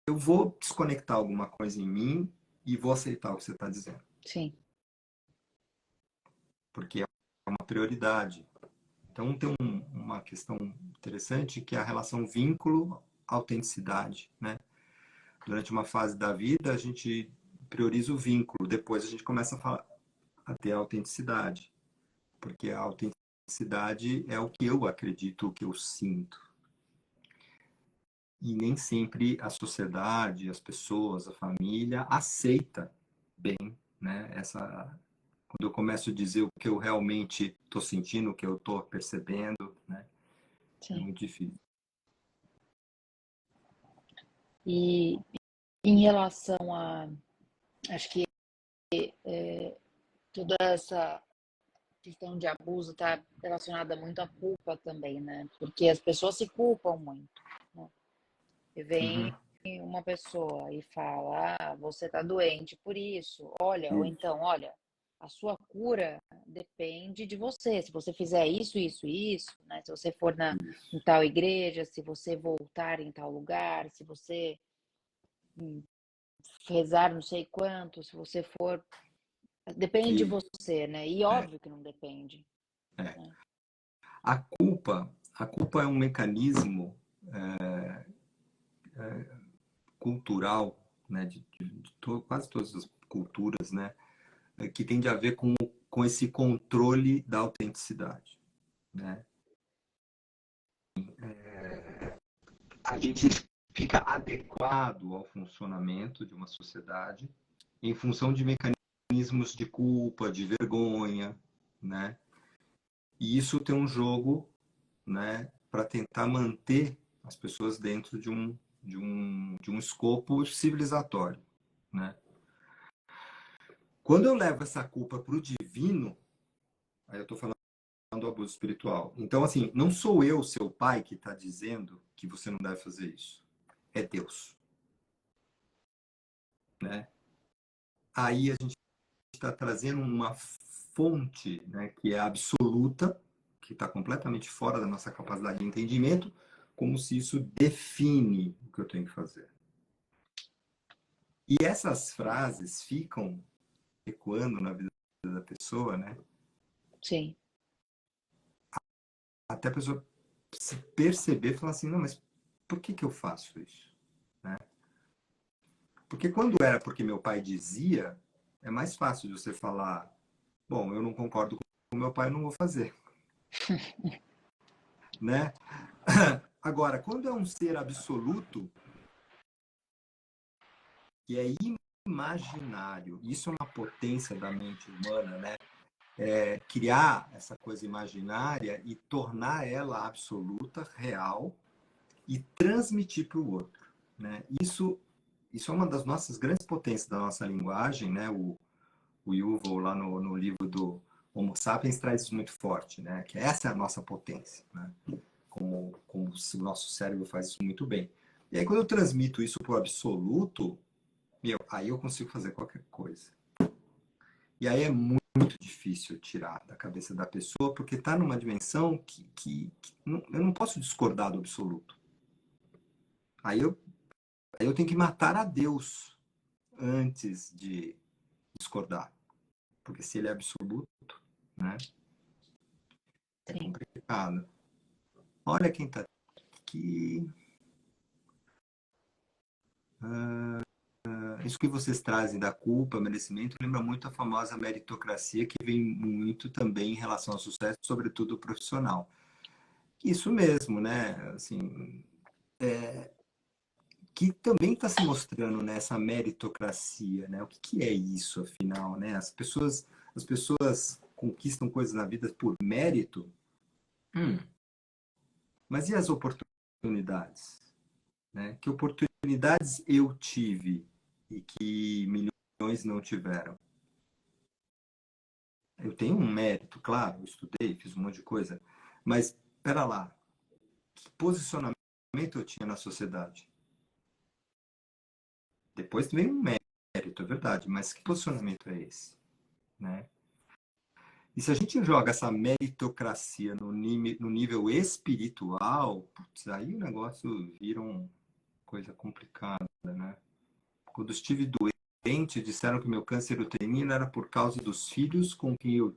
Speaker 2: eu vou desconectar alguma coisa em mim e vou aceitar o que você está dizendo.
Speaker 1: Sim.
Speaker 2: Porque é uma prioridade. Então, tem uma questão interessante que é a relação vínculo-autenticidade, né? Durante uma fase da vida, a gente prioriza o vínculo, depois a gente começa a ter a autenticidade, porque a autenticidade é o que eu acredito, o que eu sinto. E nem sempre a sociedade, as pessoas, a família aceita bem, né? Quando eu começo a dizer o que eu realmente estou sentindo, o que eu estou percebendo, né?
Speaker 1: Sim.
Speaker 2: É muito difícil.
Speaker 1: E em relação a, acho que toda essa questão de abuso está relacionada muito à culpa também, né? Porque as pessoas se culpam muito, né? E vem uma pessoa e fala, você tá doente por isso, olha, ou então, olha, a sua cura depende de você. Se você fizer isso, isso, isso, né? Se você for em tal igreja, se você voltar em tal lugar, se você rezar não sei quanto, se você for. Depende de você, né? E óbvio que não depende. Né?
Speaker 2: A culpa é um mecanismo cultural, né, quase todas as culturas, né, que tem a ver com esse controle da autenticidade, né? A gente fica adequado ao funcionamento de uma sociedade em função de mecanismos de culpa, de vergonha, né? E isso tem um jogo, né, para tentar manter as pessoas dentro de um escopo civilizatório, né? Quando eu levo essa culpa para o divino, aí eu estou falando do abuso espiritual. Então, assim, não sou eu, seu pai, que está dizendo que você não deve fazer isso. É Deus, né? Aí a gente está trazendo uma fonte, né, que é absoluta, que está completamente fora da nossa capacidade de entendimento, como se isso define o que eu tenho que fazer. E essas frases ficam ecoando na vida da pessoa, né?
Speaker 1: Sim.
Speaker 2: Até a pessoa se perceber e falar assim, não, mas por que eu faço isso? Né? Porque quando era porque meu pai dizia, é mais fácil de você falar, bom, eu não concordo com meu pai, eu não vou fazer. Né? Agora, quando é um ser absoluto, que é imaginário, isso é uma potência da mente humana, né? Criar essa coisa imaginária e tornar ela absoluta, real, e transmitir para o outro, né? Isso é uma das nossas grandes potências da nossa linguagem, né? O Yuval, lá no livro do Homo Sapiens, traz isso muito forte, né? Que essa é a nossa potência, né? Como o nosso cérebro faz isso muito bem. E aí, quando eu transmito isso para o absoluto, aí eu consigo fazer qualquer coisa. E aí é muito difícil tirar da cabeça da pessoa, porque está numa dimensão que eu não posso discordar do absoluto. Aí eu tenho que matar a Deus antes de discordar. Porque se ele é absoluto, né? É
Speaker 1: Sim.
Speaker 2: complicado. Olha quem está aqui. Isso que vocês trazem da culpa, merecimento, lembra muito a famosa meritocracia, que vem muito também em relação ao sucesso, sobretudo profissional. Isso mesmo, né? Assim, que também está se mostrando nessa meritocracia, né? O que é isso, afinal, né? As pessoas conquistam coisas na vida por mérito. Mas e as oportunidades? Né? Que oportunidades eu tive e que milhões não tiveram? Eu tenho um mérito, claro, eu estudei, fiz um monte de coisa, mas, pera lá, que posicionamento eu tinha na sociedade? Depois vem um mérito, é verdade, mas que posicionamento é esse? Né? E se a gente joga essa meritocracia no nível espiritual, putz, aí o negócio vira uma coisa complicada, né? Quando estive doente, disseram que meu câncer uterino era por causa dos filhos com quem eu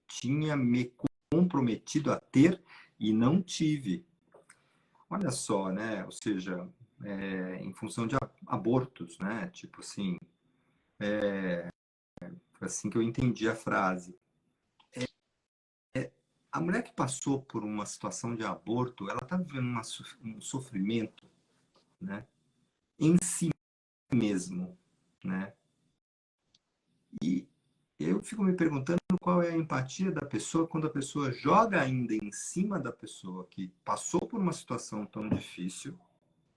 Speaker 2: tinha me comprometido a ter e não tive. Olha só, né? Ou seja, em função de abortos, né? Tipo assim, foi assim que eu entendi a frase. A mulher que passou por uma situação de aborto, ela está vivendo um sofrimento, né? Em si mesmo, né? E eu fico me perguntando qual é a empatia da pessoa quando a pessoa joga ainda em cima da pessoa que passou por uma situação tão difícil,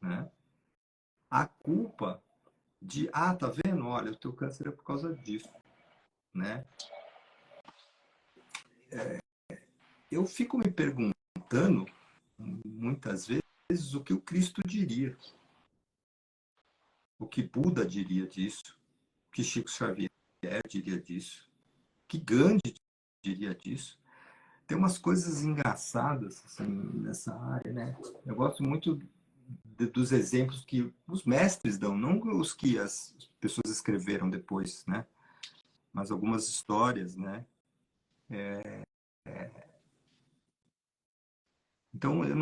Speaker 2: né? A culpa de, tá vendo? Olha, o teu câncer é por causa disso, né? Eu fico me perguntando, muitas vezes, o que o Cristo diria, o que Buda diria disso, o que Chico Xavier diria disso, o que Gandhi diria disso. Tem umas coisas engraçadas assim, nessa área, né? Eu gosto muito dos exemplos que os mestres dão, não os que as pessoas escreveram depois, né? Mas algumas histórias, né? Então eu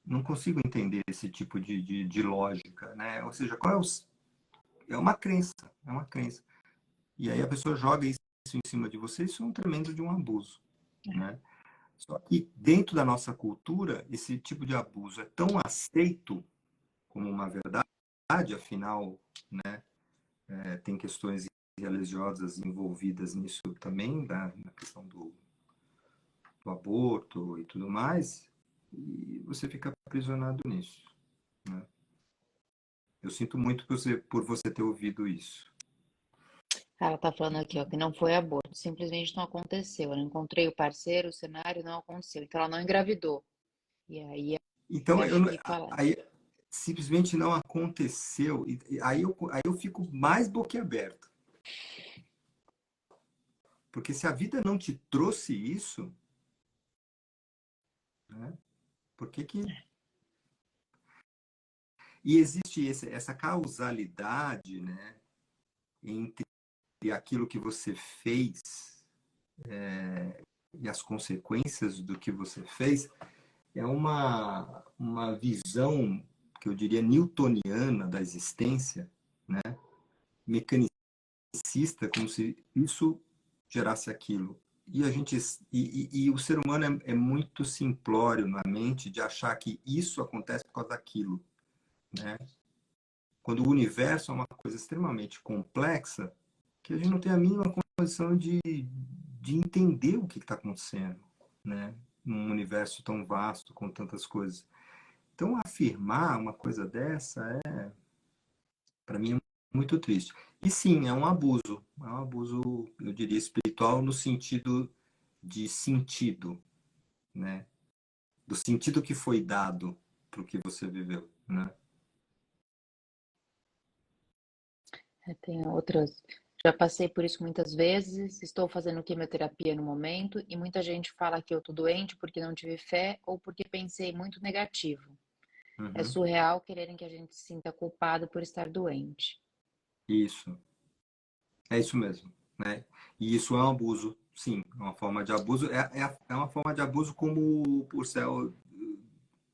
Speaker 2: não consigo entender esse tipo de lógica, né? Ou seja, qual é é uma crença, é uma crença. E aí a pessoa joga isso em cima de você, isso é um tremendo de um abuso, né? Só que dentro da nossa cultura, esse tipo de abuso é tão aceito como uma verdade, afinal, né, tem questões religiosas envolvidas nisso também, na questão do aborto e tudo mais, e você fica aprisionado nisso. Né? Eu sinto muito por você ter ouvido isso.
Speaker 1: Ela tá falando aqui, ó, que não foi aborto, simplesmente não aconteceu. Ela encontrei o parceiro, o cenário não aconteceu. Então ela não engravidou. E aí
Speaker 2: Então,
Speaker 1: acho que fala.
Speaker 2: aí simplesmente não aconteceu, e aí eu fico mais boquiaberto. Porque se a vida não te trouxe isso, né, por que que... E existe essa causalidade, né, entre aquilo que você fez e as consequências do que você fez, é uma visão que eu diria newtoniana da existência, né, mecanicista, como se isso gerasse aquilo. E a gente e o ser humano é muito simplório na mente de achar que isso acontece por causa daquilo, né? Quando o universo é uma coisa extremamente complexa, que a gente não tem a mínima condição de entender o que está acontecendo, né? Num universo tão vasto, com tantas coisas. Então, afirmar uma coisa dessa para mim, é muito triste. E sim, é um abuso, eu diria, espiritual no sentido de sentido, né? Do sentido que foi dado para o que você viveu, né?
Speaker 1: Tem outras. Já passei por isso muitas vezes. Estou fazendo quimioterapia no momento e muita gente fala que eu tô doente porque não tive fé ou porque pensei muito negativo. É
Speaker 2: Uhum.
Speaker 1: surreal quererem que a gente se sinta culpado por estar doente.
Speaker 2: Isso, é isso mesmo, né? E isso é um abuso, sim, é uma forma de abuso. É uma forma de abuso como o Purcell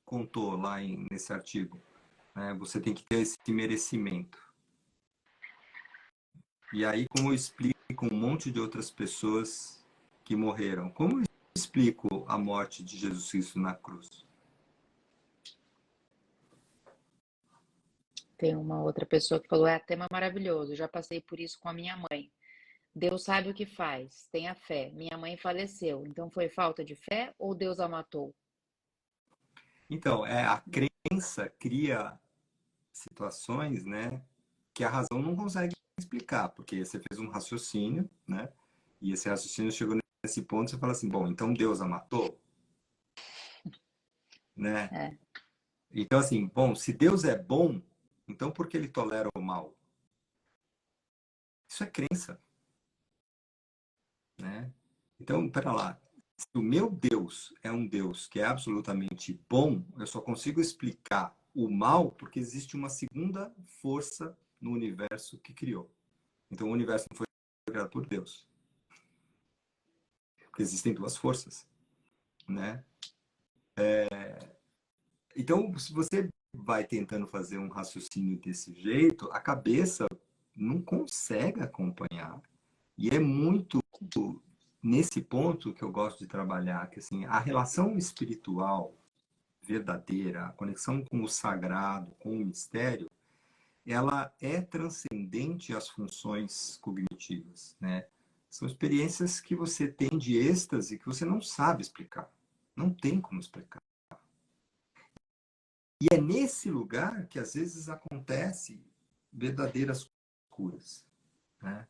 Speaker 2: contou lá nesse artigo, né? Você tem que ter esse merecimento. E aí, como eu explico um monte de outras pessoas que morreram? Como eu explico a morte de Jesus Cristo na cruz?
Speaker 1: Tem uma outra pessoa que falou: é tema maravilhoso, já passei por isso com a minha mãe. Deus sabe o que faz, tenha fé. Minha mãe faleceu, então foi falta de fé ou Deus a matou?
Speaker 2: Então, a crença cria situações, né, que a razão não consegue explicar, porque você fez um raciocínio, né? E esse raciocínio chegou nesse ponto, você fala assim, bom, então Deus a matou, né?
Speaker 1: É.
Speaker 2: Então, assim, bom, se Deus é bom, então por que ele tolera o mal? Isso é crença, né? Então, pera lá. Se o meu Deus é um Deus que é absolutamente bom, eu só consigo explicar o mal porque existe uma segunda força no universo que criou. Então, o universo não foi criado por Deus, porque existem duas forças, né? Então, se você vai tentando fazer um raciocínio desse jeito, a cabeça não consegue acompanhar. E é muito nesse ponto que eu gosto de trabalhar, que assim, a relação espiritual verdadeira, a conexão com o sagrado, com o mistério, ela é transcendente às funções cognitivas, né? São experiências que você tem de êxtase que você não sabe explicar. Não tem como explicar. E é nesse lugar que às vezes acontece verdadeiras curas, né?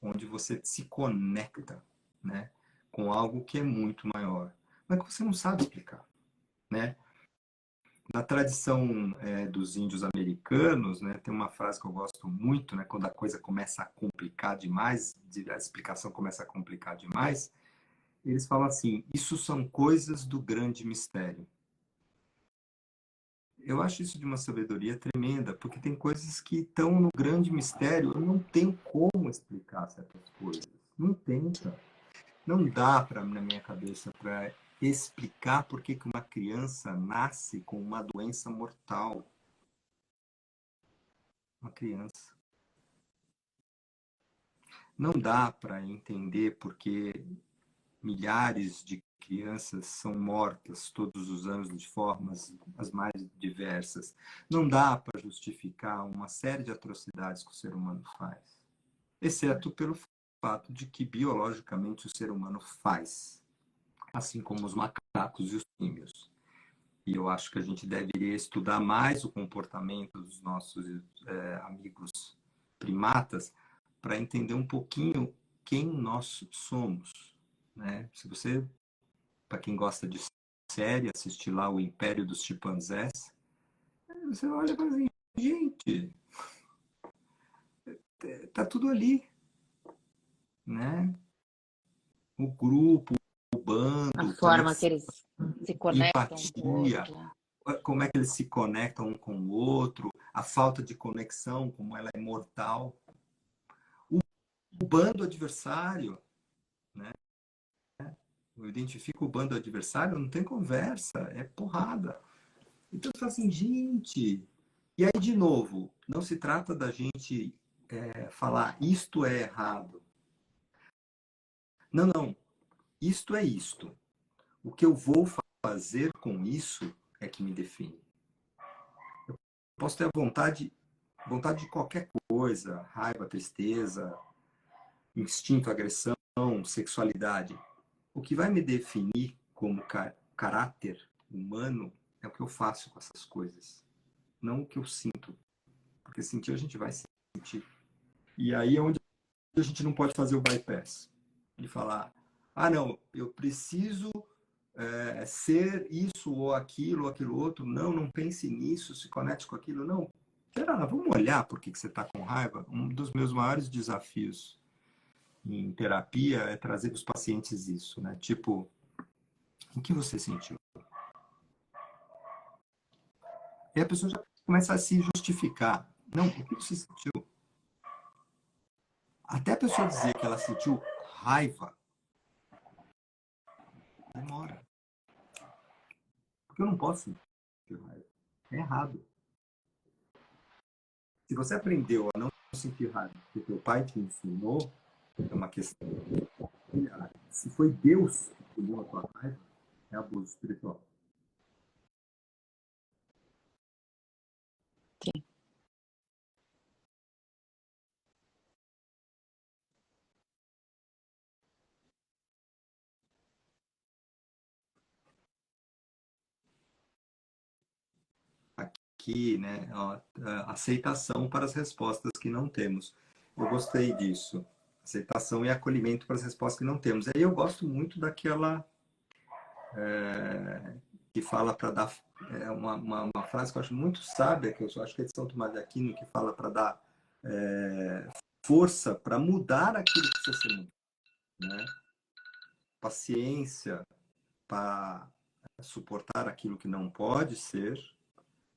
Speaker 2: Onde você se conecta, né? Com algo que é muito maior, mas que você não sabe explicar, né? Na tradição dos índios americanos, né, tem uma frase que eu gosto muito, né, quando a coisa começa a complicar demais, a explicação começa a complicar demais, eles falam assim: isso são coisas do grande mistério. Eu acho isso de uma sabedoria tremenda, porque tem coisas que estão no grande mistério, eu não tenho como explicar certas coisas. Não tenta. Não dá para na minha cabeça para explicar por que uma criança nasce com uma doença mortal. Uma criança. Não dá para entender por que milhares de crianças são mortas todos os anos de formas as mais diversas. Não dá para justificar uma série de atrocidades que o ser humano faz, exceto pelo fato de que biologicamente o ser humano faz, assim como os macacos e os símios. E eu acho que a gente deveria estudar mais o comportamento dos nossos amigos primatas para entender um pouquinho quem nós somos, né? Se você, para quem gosta de série, assistir lá o Império dos Chimpanzés, você olha e fala assim, gente, tá tudo ali, né? O grupo, o
Speaker 1: A
Speaker 2: bando, como é que
Speaker 1: forma que eles se conectam um com o
Speaker 2: empatia,
Speaker 1: outro.
Speaker 2: como é que eles se conectam um com o outro, a falta de conexão, como ela é mortal. O bando adversário, né? Eu identifico o bando adversário, não tem conversa, é porrada. Então você fala assim, gente. E aí, de novo, não se trata da gente falar isto é errado. Não, não. Isto é isto. O que eu vou fazer com isso é que me define. Posso ter a vontade de qualquer coisa, raiva, tristeza, instinto, agressão, sexualidade. O que vai me definir como caráter humano é o que eu faço com essas coisas, não o que eu sinto. Porque sentir a gente vai sentir. E aí é onde a gente não pode fazer o bypass. De falar, ah, não, eu preciso ser isso ou aquilo outro. Não, não pense nisso, se conecte com aquilo. Não. Pera, vamos olhar por que você está com raiva. Um dos meus maiores desafios em terapia é trazer para os pacientes isso, né? Tipo, o que você sentiu? E a pessoa já começa a se justificar. Não, o que você sentiu? Até a pessoa dizer que ela sentiu raiva, demora. Porque eu não posso sentir raiva. É errado. Se você aprendeu a não sentir raiva porque teu pai te ensinou, é uma questão. Se foi Deus que criou a tua raiva, é abuso espiritual.
Speaker 1: Sim.
Speaker 2: Aqui, né, ó, aceitação para as respostas que não temos. Eu gostei disso. Aceitação e acolhimento para as respostas que não temos. Aí eu gosto muito daquela que fala para dar uma frase que eu acho muito sábia, que eu acho que é de São Tomás de Aquino, que fala para dar força para mudar aquilo que precisa ser mudado, né? Paciência para suportar aquilo que não pode ser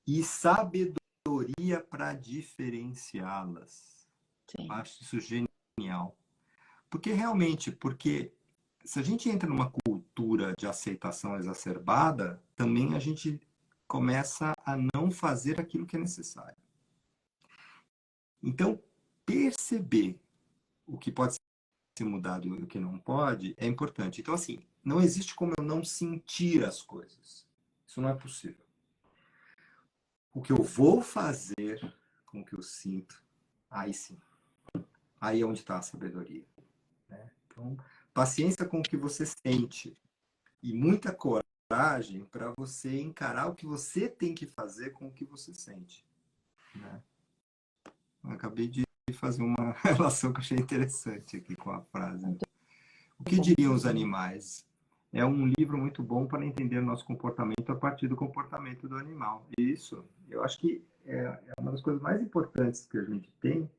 Speaker 2: e sabedoria para diferenciá-las. Acho isso genial. Porque realmente, se a gente entra numa cultura de aceitação exacerbada, também a gente começa a não fazer aquilo que é necessário. Então, perceber o que pode ser mudado e o que não pode é importante. Então, assim, não existe como eu não sentir as coisas. Isso não é possível. O que eu vou fazer com o que eu sinto, aí sim. Aí é onde está a sabedoria. Né? Então, paciência com o que você sente e muita coragem para você encarar o que você tem que fazer com o que você sente. Né? Eu acabei de fazer uma relação que eu achei interessante aqui com a frase. O que diriam os animais? É um livro muito bom para entender o nosso comportamento a partir do comportamento do animal. Isso, eu acho que é uma das coisas mais importantes que a gente tem,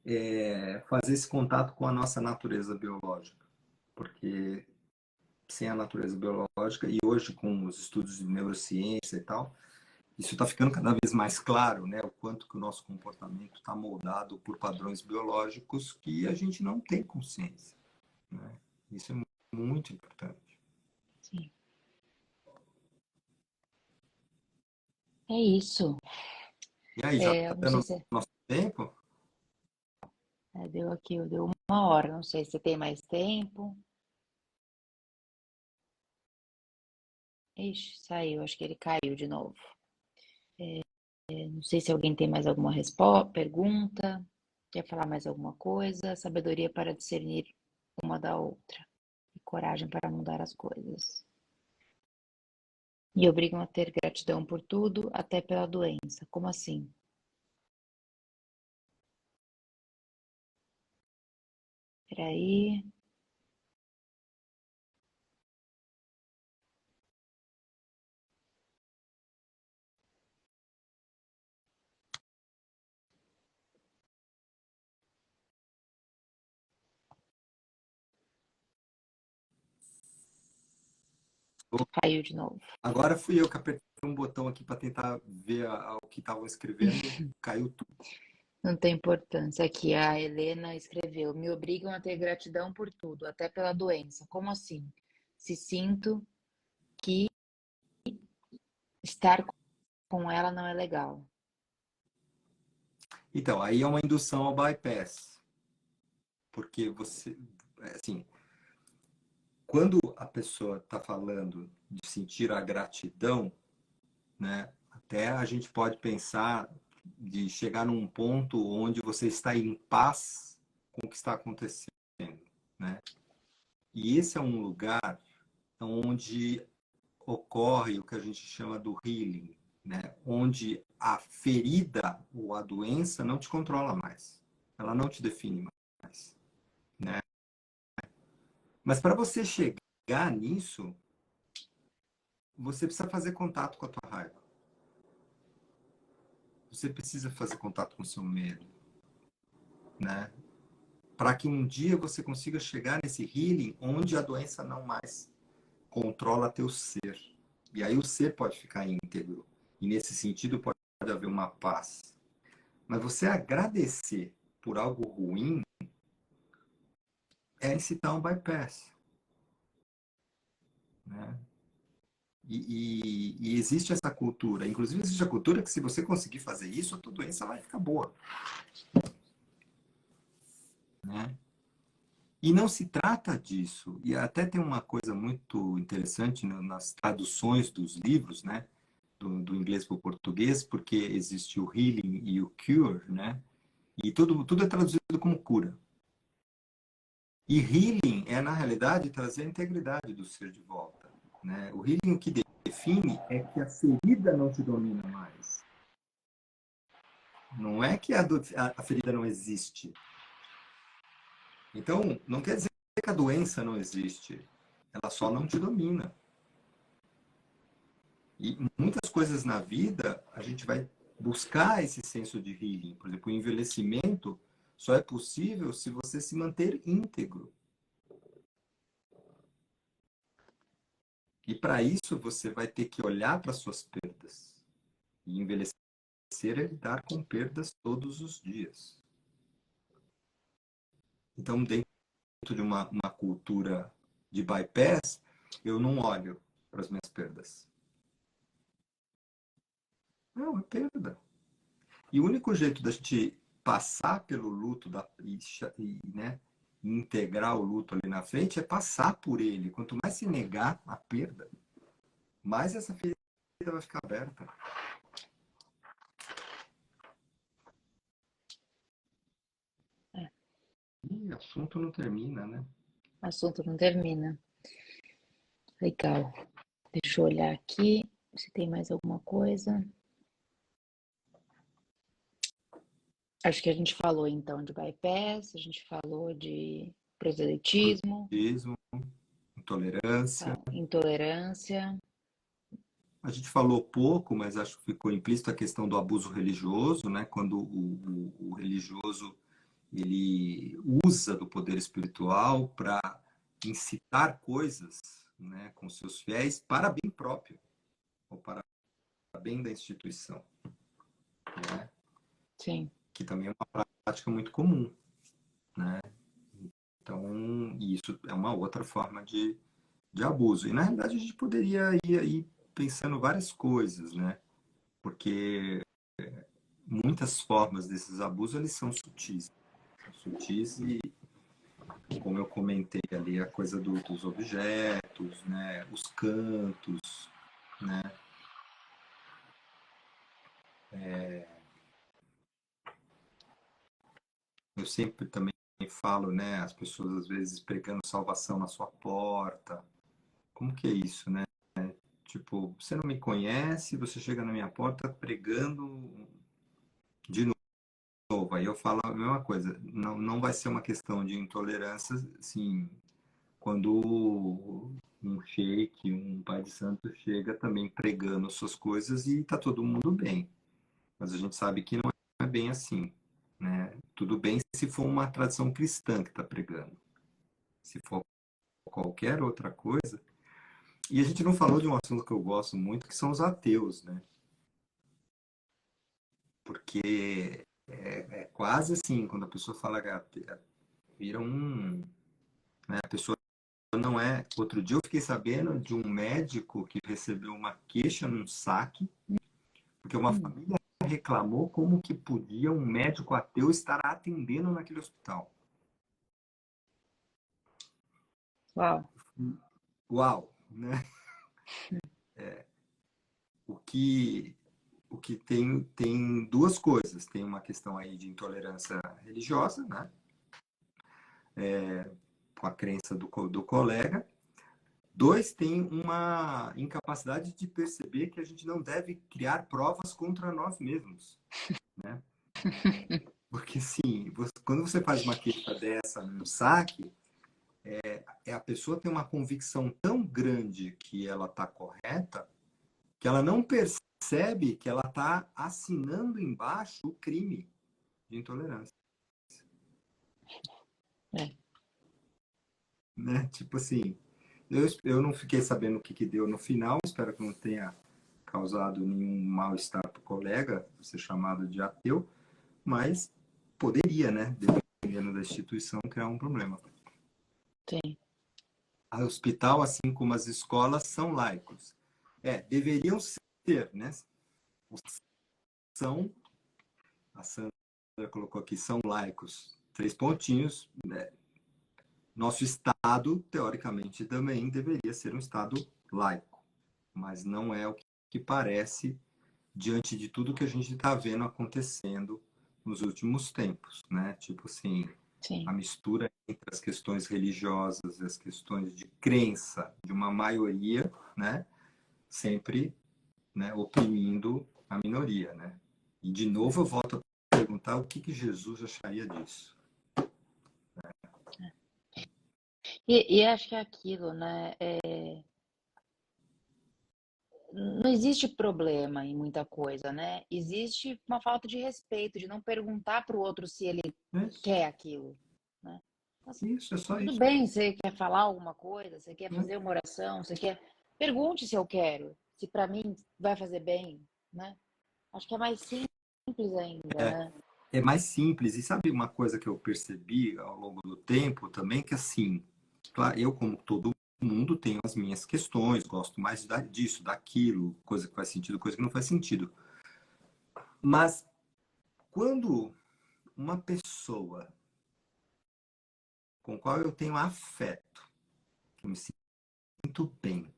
Speaker 2: é fazer esse contato com a nossa natureza biológica. Porque sem a natureza biológica, e hoje com os estudos de neurociência e tal, isso está ficando cada vez mais claro, né? O quanto que o nosso comportamento está moldado por padrões biológicos que a gente não tem consciência. Né? Isso é muito importante.
Speaker 1: Sim. É isso.
Speaker 2: E aí, já está
Speaker 1: Não sei
Speaker 2: dando
Speaker 1: se
Speaker 2: nosso tempo?
Speaker 1: deu aqui, deu 1 hora. Não sei se tem mais tempo. Ixi, saiu. Acho que ele caiu de novo. Não sei se alguém tem mais alguma pergunta. Quer falar mais alguma coisa? Sabedoria para discernir uma da outra. E coragem para mudar as coisas. E obrigam a ter gratidão por tudo, até pela doença. Como assim? Peraí. Caiu de novo.
Speaker 2: Agora fui eu que apertei um botão aqui para tentar ver o que estavam escrevendo. Caiu tudo.
Speaker 1: Não tem importância. Aqui, a Helena escreveu: me obrigam a ter gratidão por tudo, até pela doença. Como assim? Se sinto que estar com ela não é legal.
Speaker 2: Então, aí é uma indução ao bypass. Porque você, assim, quando a pessoa está falando de sentir a gratidão, né, até a gente pode pensar de chegar num ponto onde você está em paz com o que está acontecendo, né? E esse é um lugar onde ocorre o que a gente chama do healing, né? Onde a ferida ou a doença não te controla mais, ela não te define mais, né? Mas para você chegar nisso, você precisa fazer contato com a tua raiva. Você precisa fazer contato com o seu medo, né? Para que um dia você consiga chegar nesse healing onde a doença não mais controla teu ser. E aí o ser pode ficar íntegro. E nesse sentido pode haver uma paz. Mas você agradecer por algo ruim é incitar um bypass, né? E existe essa cultura. Inclusive, existe a cultura que se você conseguir fazer isso, a tua doença vai ficar boa. Né? E não se trata disso. E até tem uma coisa muito interessante nas traduções dos livros, né? Do inglês para o português, porque existe o healing e o cure, né? E tudo é traduzido como cura. E healing é, na realidade, trazer a integridade do ser de volta. Né? O healing, o que define é que a ferida não te domina mais. Não é que a ferida não existe. Então, não quer dizer que a doença não existe, ela só não te domina. E muitas coisas na vida, a gente vai buscar esse senso de healing. Por exemplo, o envelhecimento só é possível se você se manter íntegro. E para isso, você vai ter que olhar para suas perdas. E envelhecer é lidar com perdas todos os dias. Então, dentro de uma cultura de bypass, eu não olho para as minhas perdas. Não, é perda. E o único jeito da gente passar pelo luto né, integrar o luto ali na frente é passar por ele. Quanto mais se negar a perda, mais essa ferida vai ficar aberta.
Speaker 1: É.
Speaker 2: E o assunto não termina, né?
Speaker 1: O assunto não termina. Legal. Deixa eu olhar aqui se tem mais alguma coisa. Acho que a gente falou então de bypass, a gente falou de proselitismo,
Speaker 2: Egoísmo, intolerância.
Speaker 1: intolerância.
Speaker 2: A gente falou pouco, mas acho que ficou implícito a questão do abuso religioso, né? Quando o religioso ele usa do poder espiritual para incitar coisas, né, com seus fiéis para bem próprio ou para bem da instituição, né?
Speaker 1: Sim.
Speaker 2: Que também é uma prática muito comum, né? Então, isso é uma outra forma de abuso. E, na realidade, a gente poderia ir aí pensando várias coisas, né? Porque muitas formas desses abusos, eles são sutis. Sutis e, como eu comentei ali, a coisa dos objetos, né? Os cantos, né? Eu sempre também falo, né? As pessoas às vezes pregando salvação na sua porta. Como que é isso, né? Tipo, você não me conhece, você chega na minha porta pregando de novo. Aí eu falo a mesma coisa. Não, não vai ser uma questão de intolerância, assim, quando um sheik, um pai de santo chega também pregando suas coisas e tá todo mundo bem. Mas a gente sabe que não é bem assim, né? Tudo bem se for uma tradição cristã que está pregando. Se for qualquer outra coisa. E a gente não falou de um assunto que eu gosto muito, que são os ateus, né? Porque é quase assim, quando a pessoa fala que vira um. Né? A pessoa não é. Outro dia eu fiquei sabendo de um médico que recebeu uma queixa num saque, porque uma
Speaker 1: Hum,
Speaker 2: família reclamou como que podia um médico ateu estar atendendo naquele hospital.
Speaker 1: uau.
Speaker 2: Uau, né? O que, o que tem duas coisas. Tem uma questão aí de intolerância religiosa, né? Com a crença do colega. Dois, tem uma incapacidade de perceber que a gente não deve criar provas contra nós mesmos, né? Porque, sim, quando você faz uma queixa dessa no saque, a pessoa tem uma convicção tão grande que ela está correta, que ela não percebe que ela está assinando embaixo o crime de intolerância.
Speaker 1: É.
Speaker 2: Né? Tipo assim, eu não fiquei sabendo o que deu no final, espero que não tenha causado nenhum mal-estar para o colega ser chamado de ateu, mas poderia, né, dependendo da instituição, criar um problema.
Speaker 1: Sim.
Speaker 2: O hospital, assim como as escolas, são laicos. Deveriam ser, né? São, a Sandra colocou aqui, são laicos. 3 pontinhos. Né? Nosso Estado, teoricamente, também deveria ser um Estado laico, mas não é o que parece diante de tudo que a gente está vendo acontecendo nos últimos tempos, né? Tipo assim, a
Speaker 1: Sim.
Speaker 2: mistura entre as questões religiosas e as questões de crença de uma maioria, né? Sempre, né, oprimindo a minoria, né? E de novo eu volto a perguntar o que Jesus acharia disso.
Speaker 1: E acho que é aquilo, né? Não existe problema em muita coisa, né? Existe uma falta de respeito, de não perguntar para o outro se ele
Speaker 2: Isso,
Speaker 1: quer aquilo, né? Então, assim,
Speaker 2: isso, é só
Speaker 1: tudo
Speaker 2: isso.
Speaker 1: bem, você quer falar alguma coisa, você quer
Speaker 2: Né?
Speaker 1: fazer uma oração, você quer. Pergunte se eu quero, se para mim vai fazer bem, né? Acho que é mais simples ainda,
Speaker 2: É,
Speaker 1: né?
Speaker 2: é mais simples. E sabe uma coisa que eu percebi ao longo do tempo também, que assim, claro, eu, como todo mundo, tenho as minhas questões, gosto mais disso, daquilo, coisa que faz sentido, coisa que não faz sentido. Mas quando uma pessoa com qual eu tenho afeto, que eu me sinto bem,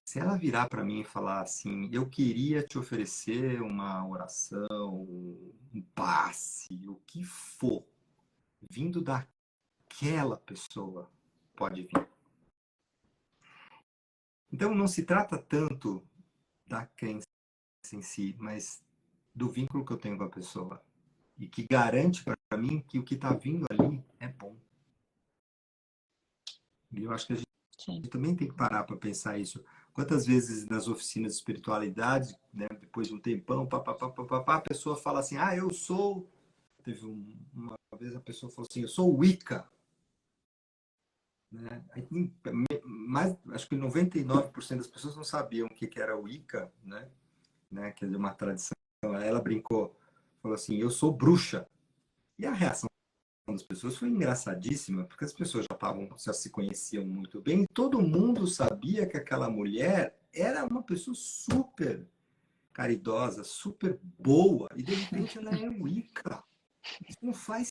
Speaker 2: se ela virar para mim e falar assim, eu queria te oferecer uma oração, um passe, o que for, vindo daquela pessoa, pode vir. Então não se trata tanto da crença em si, mas do vínculo que eu tenho com a pessoa. E que garante para mim que o que está vindo ali é bom. E eu acho que a gente
Speaker 1: Sim.
Speaker 2: também tem que parar para pensar isso. Quantas vezes nas oficinas de espiritualidade, né, depois de um tempão, a pessoa fala assim, ah, eu sou... Teve uma vez a pessoa falou assim, eu sou Wicca. Né? Mais, acho que 99% das pessoas não sabiam o que era Wicca, né? Que é de uma tradição. Ela brincou, falou assim, eu sou bruxa. E a reação das pessoas foi engraçadíssima, porque as pessoas já se conheciam muito bem, e todo mundo sabia que aquela mulher era uma pessoa super caridosa, super boa, e de repente ela é Wicca. Isso não faz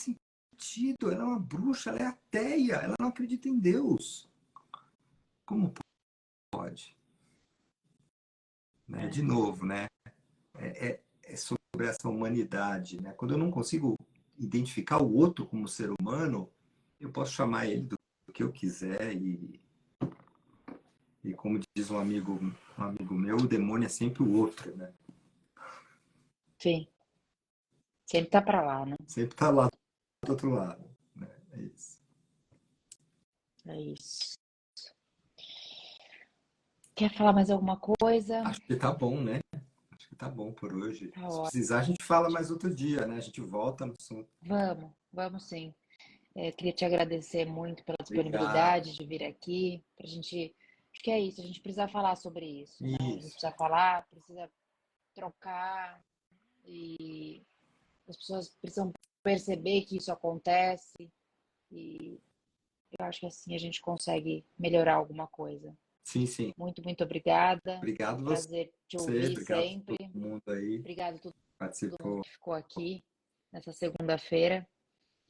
Speaker 2: sentido, ela é uma bruxa, ela é ateia, ela não acredita em Deus. Como pode? Né? De
Speaker 1: É,
Speaker 2: novo, né? É sobre essa humanidade, né? Quando eu não consigo identificar o outro como ser humano, eu posso chamar ele do que eu quiser e como diz um amigo meu, o demônio é sempre o outro, né?
Speaker 1: sim. Sempre tá para lá, né?
Speaker 2: Sempre tá lá do outro lado, né? É isso.
Speaker 1: É isso. Quer falar mais alguma coisa?
Speaker 2: Acho que tá bom, né? Acho que tá bom por hoje.
Speaker 1: Tá
Speaker 2: Se precisar, a gente fala mais
Speaker 1: ótimo.
Speaker 2: outro dia, né? A gente volta no assunto.
Speaker 1: Vamos sim. Queria te agradecer muito pela
Speaker 2: Obrigado.
Speaker 1: disponibilidade de vir aqui, pra gente. Acho que é isso, a gente precisa falar sobre isso, né? A gente
Speaker 2: Isso.
Speaker 1: precisa falar, precisa trocar e as pessoas precisam perceber que isso acontece e eu acho que assim a gente consegue melhorar alguma coisa.
Speaker 2: Sim, sim.
Speaker 1: Muito obrigada. Um
Speaker 2: Obrigado
Speaker 1: prazer te
Speaker 2: você,
Speaker 1: ouvir
Speaker 2: obrigado
Speaker 1: sempre.
Speaker 2: todo mundo aí que
Speaker 1: Obrigado a todo mundo
Speaker 2: participou.
Speaker 1: que ficou aqui nessa segunda-feira.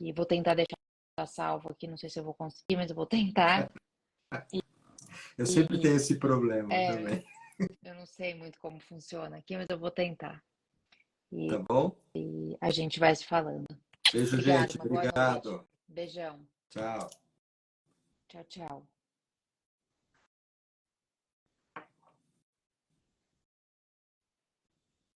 Speaker 1: E vou tentar deixar salvo aqui. Não sei se eu vou conseguir, mas eu vou tentar.
Speaker 2: Eu sempre
Speaker 1: E
Speaker 2: tenho esse problema
Speaker 1: é,
Speaker 2: também.
Speaker 1: eu não sei muito como funciona aqui, mas eu vou tentar.
Speaker 2: Tá
Speaker 1: E
Speaker 2: bom?
Speaker 1: a gente vai se falando.
Speaker 2: Beijo,
Speaker 1: Obrigada,
Speaker 2: gente.
Speaker 1: uma boa noite.
Speaker 2: Obrigado.
Speaker 1: Beijão.
Speaker 2: Tchau.
Speaker 1: Tchau, tchau.